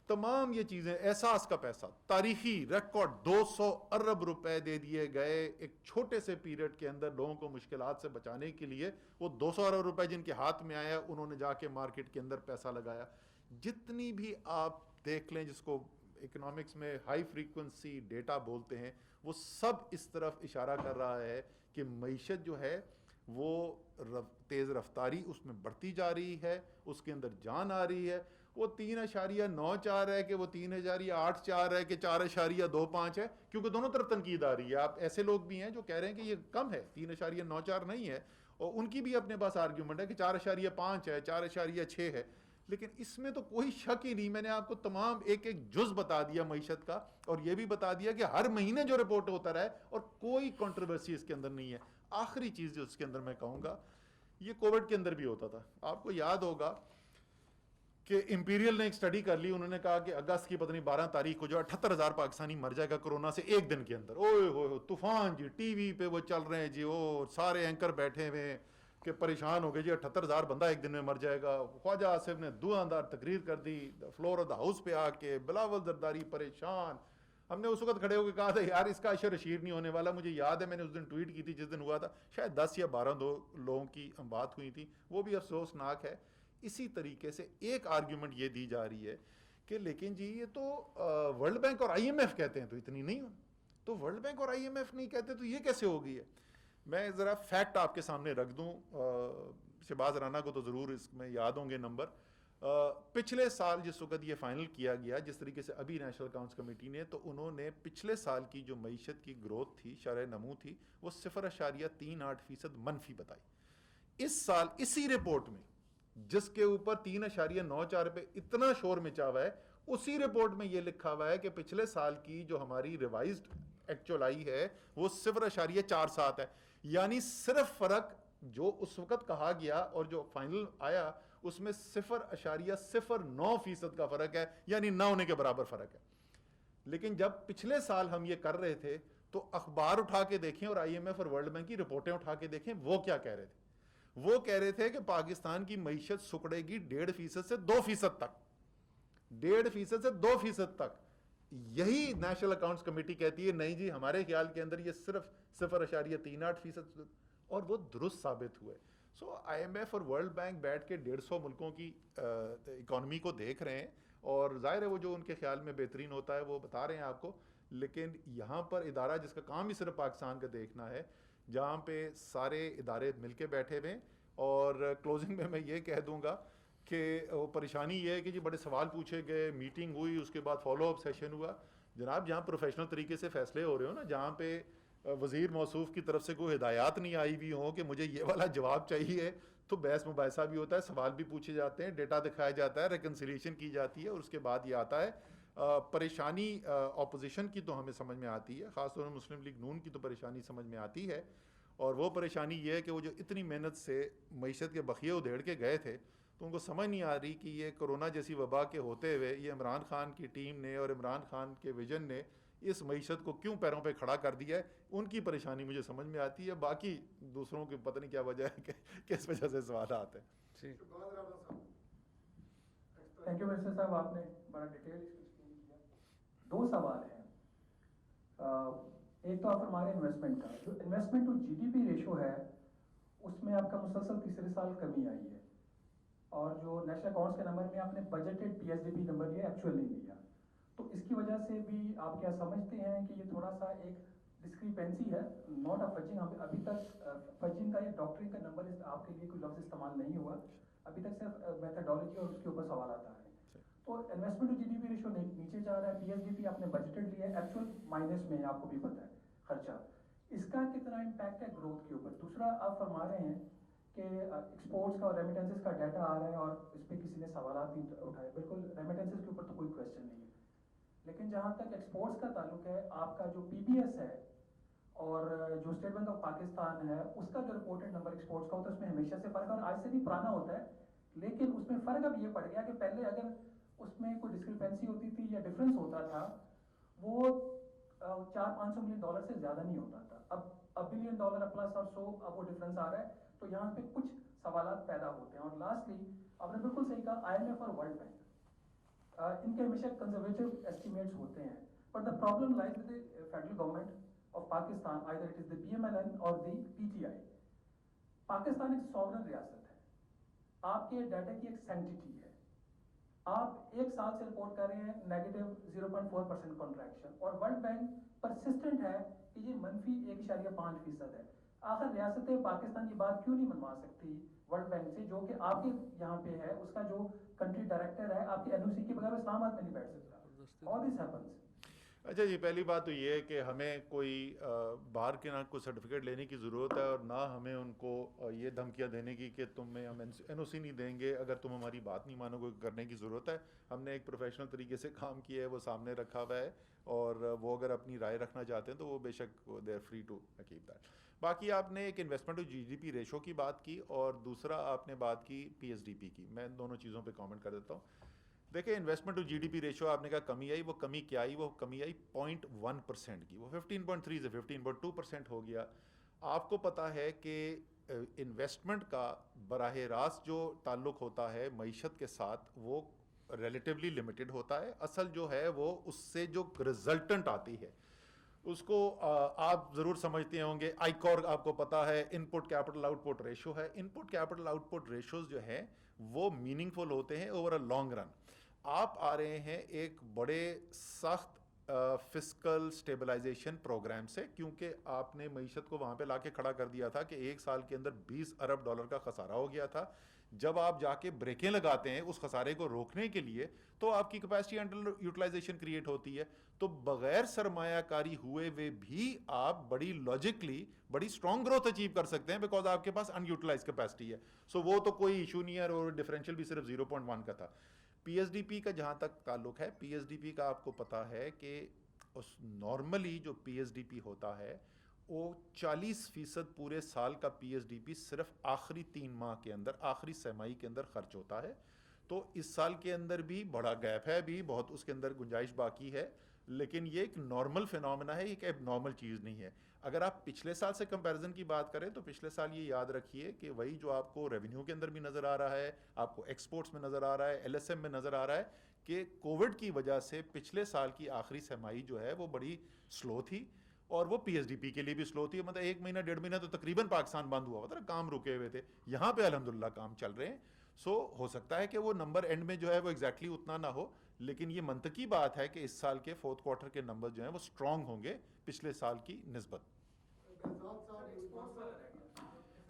Speaker 2: تمام یہ چیزیں، احساس کا پیسہ، تاریخی ریکارڈ 200 ارب روپے دے دیے گئے ایک چھوٹے سے پیریڈ کے اندر لوگوں کو مشکلات سے بچانے کے لیے۔ وہ 200 ارب روپے جن کے ہاتھ میں آیا انہوں نے جا کے مارکیٹ کے اندر پیسہ لگایا۔ جتنی بھی آپ دیکھ لیں جس کو اکنامکس میں ہائی فریکوینسی ڈیٹا بولتے ہیں، وہ سب اس طرف اشارہ کر رہا ہے کہ معیشت جو ہے وہ تیز رفتاری اس میں بڑھتی جا رہی ہے، اس کے اندر جان آ رہی ہے. وہ 3.94 ہے کہ وہ 3.84 ہے کہ 4.25 ہے، کیونکہ دونوں طرف تنقید آ رہی ہے. آپ ایسے لوگ بھی ہیں جو کہہ رہے ہیں کہ یہ کم ہے، 3.94 نہیں ہے، اور ان کی بھی اپنے پاس آرگیومنٹ ہے کہ 4.5 ہے، 4.6 ہے. لیکن اس میں تو کوئی شک ہی نہیں. میں نے آپ کو تمام ایک ایک جز بتا دیا معیشت کا، اور یہ بھی بتا دیا کہ ہر مہینے جو رپورٹ ہوتا رہا ہے، اور کوئی کنٹروورسی اس کے اندر نہیں ہے. آخری چیز جو اس کے اندر میں کہوں گا، یہ کووڈ کے اندر بھی ہوتا تھا. آپ کو یاد ہوگا کہ امپیریل نے ایک سٹڈی کر لی، انہوں نے کہا کہ اگست کی پتہ نہیں 12 تاریخ کو جو 78,000 پاکستانی مر جائے گا کرونا سے ایک دن کے اندر. اوئے ہوئے طوفان جی، ٹی وی پہ وہ چل رہے ہیں جی، وہ سارے اینکر بیٹھے ہوئے ہیں کہ پریشان ہو گئے جی 78,000 بندہ ایک دن میں مر جائے گا. خواجہ آصف نے دعاندار تقریر کر دی فلور آف دا ہاؤس پہ آ کے، بلاول زرداری پریشان. ہم نے اس وقت کھڑے ہو کے کہا تھا یار اس کا اشر اشیر نہیں ہونے والا. مجھے یاد ہے میں نے اس دن ٹویٹ کی تھی جس دن ہوا تھا، شاید 10 یا 12 لوگوں کی بات ہوئی تھی، وہ بھی افسوسناک ہے. اسی طریقے سے ایک آرگیومنٹ یہ دی جا رہی ہے کہ لیکن جی یہ تو ورلڈ بینک اور آئی ایم ایف کہتے ہیں تو اتنی نہیں ہو، تو ورلڈ بینک اور آئی ایم ایف نہیں کہتے تو یہ کیسے ہو گئی ہے. میں ذرا فیکٹ آپ کے سامنے رکھ دوں، شہباز رانا کو تو ضرور اس میں یاد ہوں گے نمبر. پچھلے سال جس وقت یہ فائنل کیا گیا، جس طریقے سے ابھی نیشنل اکاؤنٹس کمیٹی نے، تو انہوں نے پچھلے سال کی جو معیشت کی گروتھ تھی، شرح نمو تھی، وہ 0.38% منفی بتائی. اس سال اسی رپورٹ میں جس کے اوپر 3.94 پہ اتنا شور مچا ہوا ہے، اسی رپورٹ میں یہ لکھا ہوا ہے کہ پچھلے سال کی جو ہماری ریوائزڈ ایکچوئل آئی ہے وہ 0.47 ہے. یعنی صرف فرق جو اس وقت کہا گیا اور جو فائنل آیا اس میں 0.09% کا فرق ہے، یعنی نہ ہونے کے برابر فرق ہے. لیکن جب پچھلے سال ہم یہ کر رہے تھے تو اخبار اٹھا کے دیکھیں اور آئی ایم ایف اور ورلڈ بینک کی رپورٹیں اٹھا کے دیکھیں وہ کیا کہہ رہے تھے. وہ کہہ رہے تھے کہ پاکستان کی معیشت سکڑے گی 1.5% سے 2% تک، 1.5% سے 2% تک. یہی نیشنل اکاؤنٹس کمیٹی کہتی ہے نہیں جی ہمارے خیال کے اندر یہ صرف 0.38%، اور وہ درست ثابت ہوئے. سو آئی ایم ایف اور ورلڈ بینک بیٹھ کے 150 ملکوں کی اکانومی کو دیکھ رہے ہیں، اور ظاہر ہے وہ جو ان کے خیال میں بہترین ہوتا ہے وہ بتا رہے ہیں آپ کو. لیکن یہاں پر ادارہ جس کا کام ہی صرف پاکستان کا دیکھنا ہے، جہاں پہ سارے ادارے مل کے بیٹھے ہوئے. اور کلوزنگ میں یہ کہہ دوں گا کہ وہ پریشانی یہ ہے کہ جی بڑے سوال پوچھے گئے، میٹنگ ہوئی، اس کے بعد فالو اپ سیشن ہوا. جناب جہاں پروفیشنل طریقے سے فیصلے ہو رہے ہو نا، جہاں پہ وزیر موصوف کی طرف سے کوئی ہدایات نہیں آئی ہوئی ہوں کہ مجھے یہ والا جواب چاہیے، تو بحث مباحثہ بھی ہوتا ہے، سوال بھی پوچھے جاتے ہیں، ڈیٹا دکھایا جاتا ہے، ریکنسیلیشن کی جاتی ہے، اور اس کے بعد یہ آتا ہے. پریشانی اپوزیشن کی تو ہمیں سمجھ میں آتی ہے، خاص طور پر مسلم لیگ نون کی تو پریشانی سمجھ میں آتی ہے. اور وہ پریشانی یہ ہے کہ وہ جو اتنی محنت سے معیشت کے بخیے ادھیڑ کے گئے تھے، تو ان کو سمجھ نہیں آ رہی کہ یہ کرونا جیسی وبا کے ہوتے ہوئے یہ عمران خان کی ٹیم نے اور عمران خان کے ویژن نے اس معیشت کو کیوں پیروں پہ کھڑا کر دیا ہے. ان کی پریشانی مجھے سمجھ میں آتی ہے، باقی دوسروں کی پتہ نہیں کیا وجہ ہے کہ کس وجہ سے سوالات ہیں.
Speaker 3: تھینک یو مرسد صاحب، آپ نے بڑا ڈیٹیل ایکسپلین کیا. 2 سوال ہیں. ایک تو آپ ہمارے انویسٹمنٹ کا، جو investment to G D P ratio ہے اس میں آپ کا مسلسل تیسرے سال کمی آئی ہے، اور جو نیشنل اکاؤنٹس کے نمبر میں آپ نے budgeted P S D P number لیا، ایکچوئل نہیں لیا. تو اس کی وجہ سے بھی آپ کیا سمجھتے ہیں کہ یہ تھوڑا سا ایک ڈسکریپنسی ہے، ناٹ اے فجنگ؟ ابھی تک فجنگ کا یا ڈاکٹرنگ کا نمبر آپ کے لیے کوئی لفظ استعمال نہیں ہوا، ابھی تک صرف میتھڈالوجی اور اس کے اوپر سوالات آ رہے ہیں. تو investment to G D P ratio نیچے جا رہا ہے، پی ایس ڈی پی آپ نے بجٹڈ لیا ہے، ایکچوئل مائنس میں آپ کو بھی پتہ ہے خرچہ. اس کا کتنا امپیکٹ ہے گروتھ کے اوپر؟ دوسرا آپ فرما رہے ہیں کہ ایکسپورٹس کا اور ریمیٹنسز کا ڈیٹا آ رہا ہے، اور اس پہ کسی نے سوالات بھی اٹھائے. بالکل ریمیٹنسز کے اوپر تو کوئی کویشچن نہیں ہے، لیکن جہاں تک ایکسپورٹس کا تعلق ہے، آپ کا جو پی بی ایس ہے اور جو اسٹیٹ بینک آف پاکستان ہے، اس کا جو رپورٹڈ نمبر ایکسپورٹس کا ہوتا ہے اس میں ہمیشہ سے فرق ہے، اور آج سے بھی پرانا ہوتا ہے. لیکن اس میں فرق اب یہ پڑ گیا کہ پہلے اگر اس میں کوئی ڈسکرپنسی ہوتی تھی یا ڈفرینس ہوتا تھا، وہ $400-500 ملین سے زیادہ نہیں ہوتا تھا. اب $1 بلین پلس اور سو اب وہ ڈفرینس آ رہا ہے. تو یہاں پہ کچھ سوالات پیدا ہوتے ہیں. اور لاسٹلی آپ نے بالکل صحیح کہا، آئی ایم ایف اور ورلڈ بینک ان کے ہمیشہ کنزرویٹو ایسٹیمیٹس ہوتے ہیں، but the problem lies with the federal government of Pakistan, either it is the P M L N اور the P T I. Pakistan ایک سوورن ریاست ہے، آپ کے ڈیٹا کی ایک سینٹیٹی ہے. آپ ایک سال سے رپورٹ کر رہے ہیں نیگیٹو 0.4% کانٹریکشن, اور ورلڈ بینک پرسسٹنٹ ہے کہ یہ منفی 1.5% ہے. آخر ریاست پاکستان یہ بات کیوں نہیں منوا سکتی ورلڈ بینک سے, جو کہ آپ کے یہاں پہ ہے, اس کا جو کنٹری ڈائریکٹر ہے آپ کے این او سی کے بغیر اسلام آباد میں نہیں بیٹھ سکتا. آل دس ہیپنس.
Speaker 2: اچھا جی, پہلی بات تو یہ ہے کہ ہمیں کوئی باہر کے نہ کوئی سرٹیفکیٹ لینے کی ضرورت ہے, اور نہ ہمیں ان کو یہ دھمکیاں دینے کی کہ تمہیں ہم این او سی نہیں دیں گے اگر تم ہماری بات نہیں مانو گے, کرنے کی ضرورت ہے. ہم نے ایک پروفیشنل طریقے سے کام کیا ہے, وہ سامنے رکھا ہوا ہے, اور وہ اگر اپنی رائے رکھنا چاہتے ہیں تو وہ بے شک they are free to keep that. باقی آپ نے ایک investment to G D P ratio کی بات کی, اور دوسرا آپ نے بات کی پی ایس ڈی پی کی. میں ان دونوں چیزوں پہ کامنٹ کر دیتا ہوں. دیکھیں, investment to G D P ratio آپ نے کہا کمی آئی, وہ کمی کیا آئی؟ وہ کمی آئی 0.1% کی. وہ 15.3 سے 15.2% ہو گیا. آپ کو پتہ ہے کہ انویسٹمنٹ کا براہ راست جو تعلق ہوتا ہے معیشت کے ساتھ وہ ریلیٹیولی لمیٹڈ ہوتا ہے. اصل جو ہے وہ اس سے جو رزلٹنٹ آتی ہے اس کو آپ ضرور سمجھتے ہوں گے. آئی کور آپ کو پتا ہے ان پٹ کیپٹل آؤٹ پٹ ریشو ہے. ان پٹ کیپٹل آؤٹ پٹ ریشوز جو ہیں وہ میننگ فل ہوتے ہیں اوور اے لانگ رن. آپ آ رہے ہیں ایک بڑے سخت فسکل سٹیبلائزیشن پروگرام سے, کیونکہ آپ نے معیشت کو وہاں پہ لا کے کھڑا کر دیا تھا کہ ایک سال کے اندر $20 ارب کا خسارہ ہو گیا تھا. جب آپ جا کے بریکیں لگاتے ہیں اس خسارے کو روکنے کے لیے تو آپ کی کیپیسٹی انڈر یوٹیلائزیشن کریٹ ہوتی ہے. تو بغیر سرمایہ کاری ہوئے بھی آپ بڑی لاجکلی بڑی اسٹرانگ گروتھ اچیو کر سکتے ہیں, بیکاز آپ کے پاس ان یوٹیلائز کیپیسٹی ہے. سو وہ تو کوئی ایشو نہیں ہے, اور ڈفرینشیل بھی صرف 0.1 کا تھا. پی ایس ڈی پی کا جہاں تک تعلق ہے, پی ایس ڈی پی کا آپ کو پتا ہے کہ نارملی جو پی ایس ڈی پی ہوتا ہے وہ 40% پورے سال کا پی ایس ڈی پی صرف آخری 3 ماہ کے اندر, آخری سرمائی کے اندر خرچ ہوتا ہے. تو اس سال کے اندر بھی بڑا گیپ ہے, بھی بہت اس کے اندر گنجائش باقی ہے, لیکن یہ ایک نارمل فینومینا ہے, ایک ایب نارمل چیز نہیں ہے. اگر آپ پچھلے سال سے کمپیریزن کی بات کریں تو پچھلے سال یہ یاد رکھیے کہ وہی جو آپ کو ریونیو کے اندر بھی نظر آ رہا ہے, آپ کو ایکسپورٹس میں نظر آ رہا ہے, ایل ایس ایم میں نظر آ رہا ہے, کہ کووڈ کی وجہ سے پچھلے سال کی آخری سرمائی جو ہے وہ بڑی سلو تھی, اور وہ پی ایس ڈی پی کے لیے بھی سلو تھی. مطلب 1 مہینہ 1.5 مہینہ تو تقریباً پاکستان بند ہوا تھا, کام رکے ہوئے تھے. یہاں پہ الحمدللہ کام چل رہے ہیں. سو ہو سکتا ہے کہ وہ نمبر اینڈ میں جو ہے وہ ایگزیکٹلی اتنا نہ ہو, لیکن یہ منطقی بات ہے کہ اس سال کے 4th کوارٹر کے نمبر جو ہیں وہ اسٹرانگ ہوں گے پچھلے سال کی نسبت.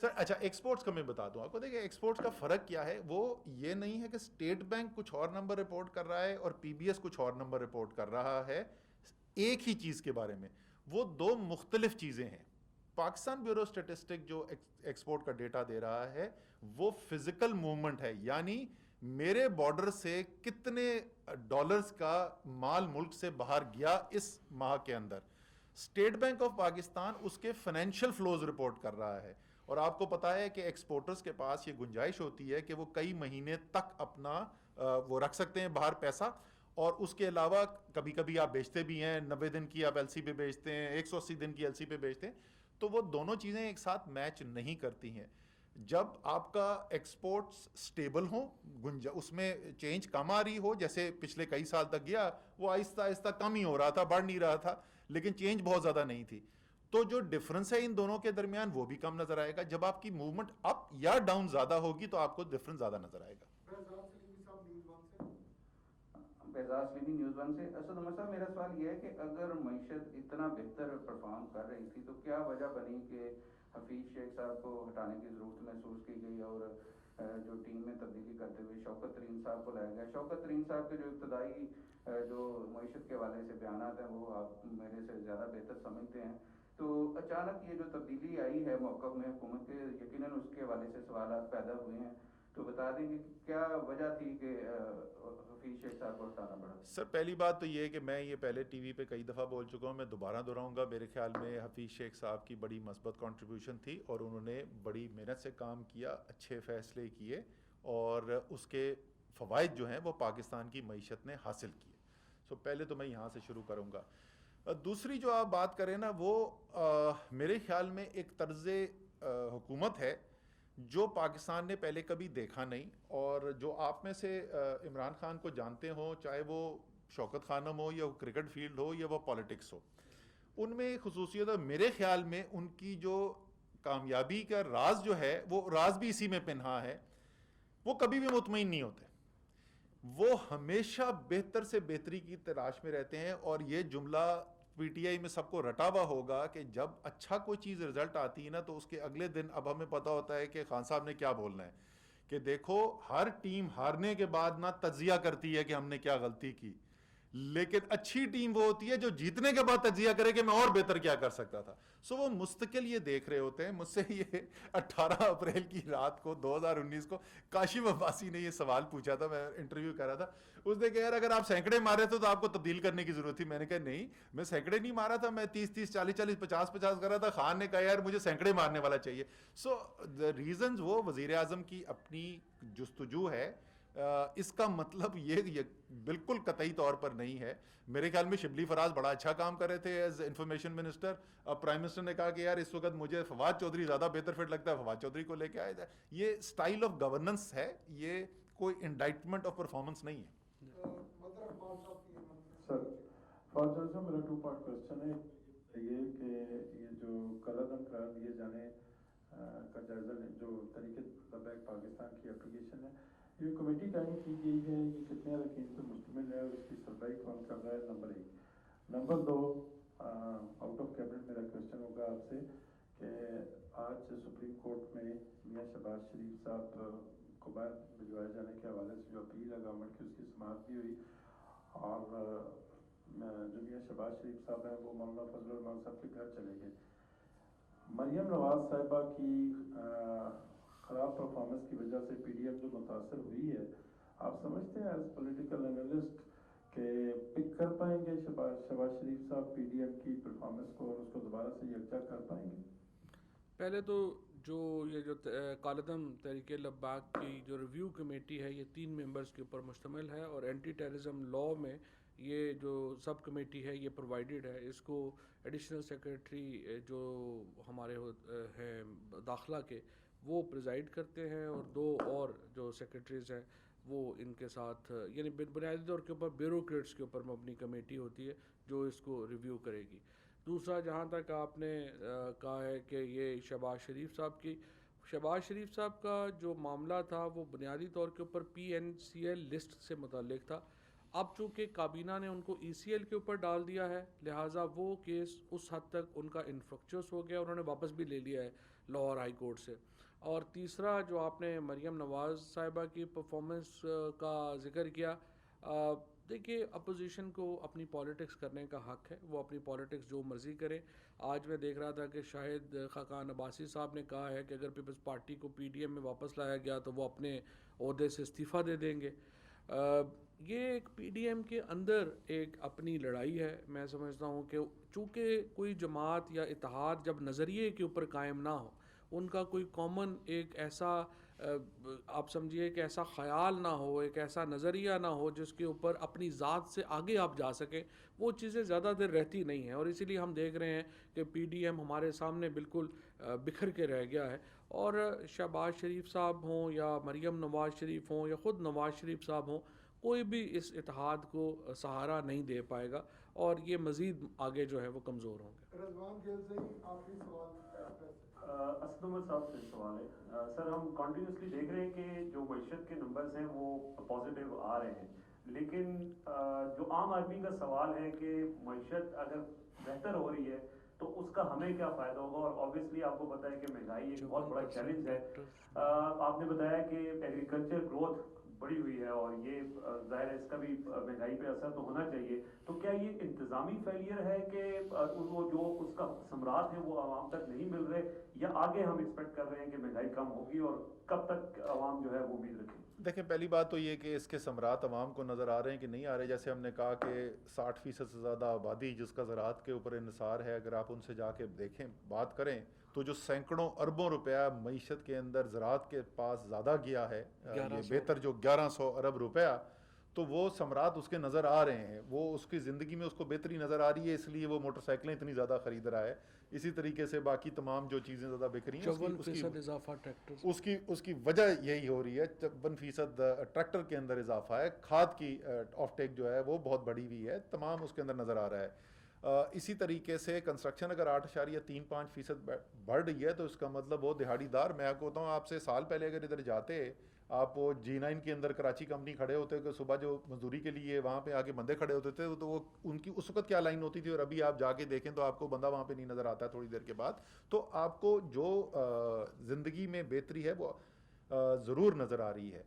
Speaker 2: سر اچھا, ایکسپورٹس کا میں بتا دوں آپ کو. دیکھیں, ایکسپورٹس کا فرق کیا ہے, وہ یہ نہیں ہے کہ اسٹیٹ بینک کچھ اور نمبر رپورٹ کر رہا ہے اور پی بی ایس کچھ اور نمبر رپورٹ کر رہا ہے ایک ہی چیز کے بارے میں. وہ 2 مختلف چیزیں ہیں. پاکستان بیورو اسٹیٹسٹک جو ایکسپورٹ کا ڈیٹا دے رہا ہے وہ فزیکل موومنٹ ہے, یعنی میرے بارڈر سے کتنے ڈالرز کا مال ملک سے باہر گیا اس ماہ کے اندر. اسٹیٹ بینک آف پاکستان اس کے فائنینشیل فلوز رپورٹ کر رہا ہے, اور آپ کو پتا ہے کہ ایکسپورٹرز کے پاس یہ گنجائش ہوتی ہے کہ وہ کئی مہینے تک اپنا وہ رکھ سکتے ہیں باہر پیسہ, اور اس کے علاوہ کبھی کبھی آپ بیچتے بھی ہیں, 90 دن کی آپ ایل سی پہ بیچتے ہیں, 180 دن کی ایل سی پہ بیچتے ہیں. تو وہ دونوں چیزیں ایک ساتھ میچ نہیں کرتی ہیں. جب آپ کا ایکسپورٹس سٹیبل ہوں, اس میں چینج کم آ رہی ہو, جیسے پچھلے کئی سال تک گیا وہ آہستہ آہستہ کم ہی ہو رہا تھا, بڑھ نہیں رہا تھا, لیکن چینج بہت زیادہ نہیں تھی, تو جو ڈفرنس ہے ان دونوں کے درمیان وہ بھی کم نظر آئے گا. جب آپ کی موومنٹ اپ یا ڈاؤن زیادہ ہوگی تو آپ کو ڈفرنس زیادہ نظر آئے گا.
Speaker 4: اعزاز سلیمی نیوز 1 سے. اسد عمر صاحب, میرا سوال یہ ہے کہ اگر معیشت اتنا بہتر پرفارم کر رہی تھی تو کیا وجہ بنی کہ حفیظ شیخ صاحب کو ہٹانے کی ضرورت محسوس کی گئی اور جو ٹیم میں تبدیلی کرتے ہوئے شوکت ترین صاحب کو لایا گیا. شوکت ترین صاحب کے جو ابتدائی جو معیشت کے حوالے سے بیانات ہیں وہ آپ میرے سے زیادہ بہتر سمجھتے ہیں, تو اچانک یہ جو تبدیلی آئی ہے موقف میں حکومت کے, یقیناً اس کے حوالے سے سوالات پیدا ہوئے ہیں, تو بتا دیں گے کیا وجہ تھی کہ حفیظ شیخ صاحب کو ہٹانا پڑا؟
Speaker 2: سر پہلی بات تو یہ ہے کہ میں یہ پہلے ٹی وی پہ کئی دفعہ بول چکا ہوں, میں دوبارہ دہراؤں گا. میرے خیال میں حفیظ شیخ صاحب کی بڑی مثبت کنٹریبیوشن تھی, اور انہوں نے بڑی محنت سے کام کیا, اچھے فیصلے کیے, اور اس کے فوائد جو ہیں وہ پاکستان کی معیشت نے حاصل کیے. سو پہلے تو میں یہاں سے شروع کروں گا. دوسری جو آپ بات کریں نا, وہ میرے خیال میں ایک طرز حکومت ہے جو پاکستان نے پہلے کبھی دیکھا نہیں, اور جو آپ میں سے عمران خان کو جانتے ہوں, چاہے وہ شوکت خانم ہو یا وہ کرکٹ فیلڈ ہو یا وہ پالیٹکس ہو, ان میں ایک خصوصیت ہے میرے خیال میں, ان کی جو کامیابی کا راز جو ہے وہ راز بھی اسی میں پنہا ہے, وہ کبھی بھی مطمئن نہیں ہوتے. وہ ہمیشہ بہتر سے بہتری کی تلاش میں رہتے ہیں. اور یہ جملہ پی ٹی آئی میں سب کو رٹا ہوا ہوگا کہ جب اچھا کوئی چیز رزلٹ آتی ہے نا تو اس کے اگلے دن اب ہمیں پتہ ہوتا ہے کہ خان صاحب نے کیا بولنا ہے کہ دیکھو ہر ٹیم ہارنے کے بعد نہ تجزیہ کرتی ہے کہ ہم نے کیا غلطی کی, لیکن اچھی ٹیم وہ ہوتی ہے جو جیتنے کے بعد تجزیہ کرے کہ میں اور بہتر کیا کر سکتا تھا. سو وہ مستقل یہ دیکھ رہے ہوتے ہیں. مجھ سے یہ 18 اپریل کی رات کو 2019 کو کاشف عباسی نے یہ سوال پوچھا تھا, میں انٹرویو کر رہا تھا. اس نے کہا یار اگر آپ سینکڑے مارے تھے تو آپ کو تبدیل کرنے کی ضرورت تھی. میں نے کہا نہیں, میں سینکڑے نہیں مارا تھا, میں 30 40 50 کر رہا تھا. خان نے کہا یار مجھے سینکڑے مارنے والا چاہیے. سو ریزنز وہ وزیر اعظم کی اپنی جستجو ہے. اس کا مطلب یہ بالکل قطعی طور پر نہیں ہے. میرے خیال میں شبلی فراز بڑا اچھا کام کر رہے تھے ایز انفارمیشن منسٹر. اب پرائم منسٹر نے کہا کہ یار اس وقت مجھے فواد چودھری زیادہ بہتر فٹ لگتا ہے, فواد چودھری کو لے کے آئے جائے. یہ اسٹائل آف گورننس ہے, یہ کوئی انڈائٹمنٹ آف پرفارمنس نہیں ہے.
Speaker 5: سر فواد صاحب میرا 2 پارٹ کوشچن ہے یہ کہ یہ جو قلعہ قرار دیے جانے کا جائزہ جو طریقے لبیک پاکستان کی اپلیکیشن ہے, یہ کمیٹی قائم کی گئی ہے, یہ کتنے اراکین پر مشتمل ہے اور اس کی سربراہی کون کر رہا ہے؟ Number 1. Number 2, out of cabinet میرا کوشچن ہوگا آپ سے کہ آج سپریم کورٹ میں میاں شہباز شریف صاحب کو باہر بھجوائے جانے کے حوالے سے جو اپیل ہے گورنمنٹ کی, اس کی سماعت بھی ہوئی, اور جو میاں شہباز شریف صاحب ہیں وہ مولانا فضل الرحمان صاحب کے گھر چلے گئے. مریم نواز صاحبہ کی خراب پرفارمنس کی وجہ سے پی ڈی ایم جو متاثر ہوئی ہے, آپ سمجھتے ہیں ایز پولیٹیکل انالسٹ کہ پک کر پائیں گے شہباز شریف صاحب پی ڈی ایم کی پرفارمنس کو اور اس کو دوبارہ سے یکجا کر پائیں گے؟
Speaker 1: پہلے تو یہ کالعدم تحریک لبیک کی جو ریویو کمیٹی ہے یہ 3 ممبرز کے اوپر مشتمل ہے, اور اینٹی ٹیررزم لاء میں یہ جو سب کمیٹی ہے یہ پرووائڈڈ ہے. اس کو ایڈیشنل سیکریٹری جو ہمارے ہیں داخلہ کے وہ پریزائڈ کرتے ہیں, اور 2 اور جو سیکریٹریز ہیں وہ ان کے ساتھ, یعنی بنیادی طور کے اوپر بیوروکریٹس کے اوپر مبنی کمیٹی ہوتی ہے جو اس کو ریویو کرے گی. دوسرا, جہاں تک آپ نے کہا ہے کہ یہ شہباز شریف صاحب کا جو معاملہ تھا وہ بنیادی طور کے اوپر PNCL لسٹ سے متعلق تھا. اب چونکہ کابینہ نے ان کو ECL کے اوپر ڈال دیا ہے, لہٰذا وہ کیس اس حد تک ان کا انفرکچوس ہو گیا, انہوں نے واپس بھی لے لیا ہے لاہور ہائی کورٹ سے. اور تیسرا, جو آپ نے مریم نواز صاحبہ کی پرفارمنس کا ذکر کیا, دیکھیے اپوزیشن کو اپنی پالیٹکس کرنے کا حق ہے, وہ اپنی پالیٹکس جو مرضی کرے. آج میں دیکھ رہا تھا کہ شاہد خاقان عباسی صاحب نے کہا ہے کہ اگر پیپلز پارٹی کو PDM میں واپس لایا گیا تو وہ اپنے عہدے سے استعفیٰ دے دیں گے. یہ ایک PDM کے اندر ایک اپنی لڑائی ہے. میں سمجھتا ہوں کہ چونکہ کوئی جماعت یا اتحاد جب نظریے کے اوپر قائم نہ ہو, ان کا کوئی کامن ایک ایسا آپ سمجھیے کہ ایسا خیال نہ ہو, ایک ایسا نظریہ نہ ہو جس کے اوپر اپنی ذات سے آگے آپ جا سکیں, وہ چیزیں زیادہ دیر رہتی نہیں ہیں. اور اسی لیے ہم دیکھ رہے ہیں کہ PDM ہمارے سامنے بالکل بکھر کے رہ گیا ہے. اور شہباز شریف صاحب ہوں یا مریم نواز شریف ہوں یا خود نواز شریف صاحب ہوں, کوئی بھی اس اتحاد کو سہارا نہیں دے پائے گا, اور یہ مزید آگے جو ہے وہ کمزور ہوں گے.
Speaker 6: رضوان گیل سے آخری سوال.
Speaker 7: اسد عمر صاحب سے سوال ہے. سر, ہم کنٹینیوسلی دیکھ رہے ہیں کہ جو معیشت کے نمبرز ہیں وہ پازیٹیو آ رہے ہیں, لیکن جو عام آدمی کا سوال ہے کہ معیشت اگر بہتر ہو رہی ہے تو اس کا ہمیں کیا فائدہ ہوگا. اور اوبیسلی آپ کو پتہ ہے کہ مہنگائی ایک بہت بڑا چیلنج ہے. آپ نے بتایا کہ ایگریکلچر گروتھ بڑی ہوئی ہے, اور یہ ظاہر ہے اس کا بھی مہنگائی پہ اثر تو ہونا چاہیے. تو کیا یہ انتظامی فیلئر ہے کہ وہ جو اس کا ثمرات ہیں وہ عوام تک نہیں مل رہے, یا آگے ہم ایکسپیکٹ کر رہے ہیں کہ مہنگائی کم ہوگی, اور کب تک عوام جو ہے وہ امید رکھیں؟
Speaker 2: دیکھیں, پہلی بات تو یہ کہ اس کے ثمرات عوام کو نظر آ رہے ہیں کہ نہیں آ رہے. جیسے ہم نے کہا کہ 60% سے زیادہ آبادی جس کا زراعت کے اوپر انحصار ہے, اگر آپ ان سے جا کے دیکھیں بات کریں تو جو سینکڑوں اربوں روپیہ معیشت کے اندر زراعت کے پاس زیادہ گیا ہے, یہ بہتر جو 1100 ارب روپیہ, تو وہ ثمرات اس کے نظر آ رہے ہیں. وہ اس کی زندگی میں اس کو بہتری نظر آ رہی ہے, اس لیے وہ موٹر سائیکلیں اتنی زیادہ خرید رہا ہے. اسی طریقے سے باقی تمام جو چیزیں زیادہ بک رہی ہیں اس کی وجہ یہی ہو رہی ہے. 54% ٹریکٹر کے اندر اضافہ ہے, کھاد کی آف ٹیک جو ہے وہ بہت بڑی ہوئی ہے, تمام اس کے اندر نظر آ رہا ہے. اسی طریقے سے کنسٹرکشن اگر 8.35% بڑھ رہی ہے تو اس کا مطلب وہ دہاڑی دار, میں کہتا ہوں آپ سے سال پہلے اگر ادھر جاتے آپ وہ G9 کے اندر کراچی کمپنی کھڑے ہوتے کہ صبح جو مزدوری کے لیے وہاں پہ آگے بندے کھڑے ہوتے تھے تو وہ ان کی اس وقت کیا لائن ہوتی تھی, اور ابھی آپ جا کے دیکھیں تو آپ کو بندہ وہاں پہ نہیں نظر آتا ہے تھوڑی دیر کے بعد. تو آپ کو جو زندگی میں بہتری ہے وہ ضرور نظر آ رہی ہے.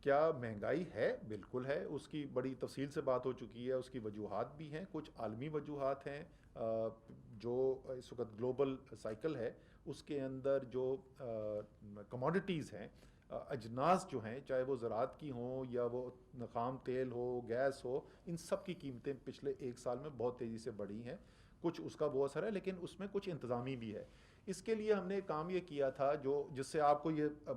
Speaker 2: کیا مہنگائی ہے؟ بالکل ہے, اس کی بڑی تفصیل سے بات ہو چکی ہے, اس کی وجوہات بھی ہیں, کچھ عالمی وجوہات ہیں. جو اس وقت گلوبل سائیکل ہے اس کے اندر جو کموڈیٹیز ہیں, اجناس جو ہیں, چاہے وہ زراعت کی ہوں یا وہ خام تیل ہو, گیس ہو, ان سب کی قیمتیں پچھلے 1 سال میں بہت تیزی سے بڑھی ہیں. کچھ اس کا وہ اثر ہے, لیکن اس میں کچھ انتظامی بھی ہے. اس کے لیے ہم نے کام یہ کیا تھا جس سے آپ کو یہ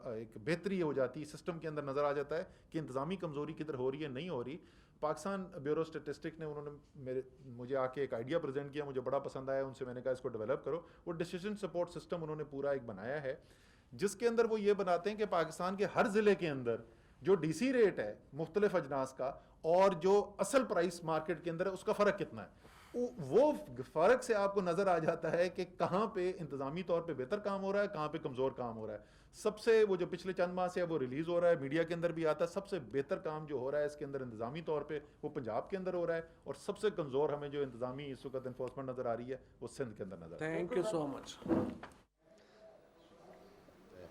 Speaker 2: ایک بہتری ہو جاتی ہے, سسٹم کے اندر نظر آ جاتا ہے کہ انتظامی کمزوری کدھر ہو رہی ہے نہیں ہو رہی. پاکستان بیورو اسٹیٹسٹک نے انہوں نے مجھے آ کے ایک آئیڈیا پریزنٹ کیا, مجھے بڑا پسند آیا. ان سے میں نے کہا اس کو ڈیولپ کرو. وہ ڈیسیجن سپورٹ سسٹم انہوں نے پورا ایک بنایا ہے, جس کے اندر وہ یہ بناتے ہیں کہ پاکستان کے ہر ضلع کے اندر جو ڈی سی ریٹ ہے مختلف اجناس کا اور جو اصل پرائس مارکیٹ کے اندر ہے اس کا فرق کتنا ہے. وہ فرق سے آپ کو نظر آ جاتا ہے کہ کہاں پہ انتظامی طور پہ بہتر کام ہو رہا ہے, کہاں پہ کمزور کام ہو رہا ہے. سب سے وہ جو پچھلے چند ماہ سے وہ ریلیز ہو رہا ہے, میڈیا کے اندر بھی آتا ہے, سب سے بہتر کام جو ہو رہا ہے اس کے اندر انتظامی طور پہ وہ پنجاب کے اندر ہو رہا ہے, اور سب سے کمزور ہمیں جو انتظامی اس وقت انفورسمنٹ نظر آ رہی ہے وہ سندھ کے اندر نظر آ رہی ہے.
Speaker 1: تھینک یو سو مچ.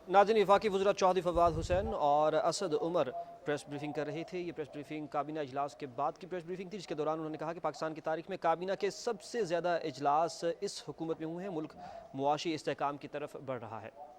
Speaker 8: ناظرین, وفاقی وزراء چودھری فواد حسین اور اسد عمر پریس بریفنگ کر رہے تھے. یہ پریس بریفنگ کابینہ اجلاس کے بعد کی پریس بریفنگ تھی, جس کے دوران انہوں نے کہا کہ پاکستان کی تاریخ میں کابینہ کے سب سے زیادہ اجلاس اس حکومت میں ہوئے ہیں. ملک معاشی استحکام کی طرف بڑھ رہا ہے.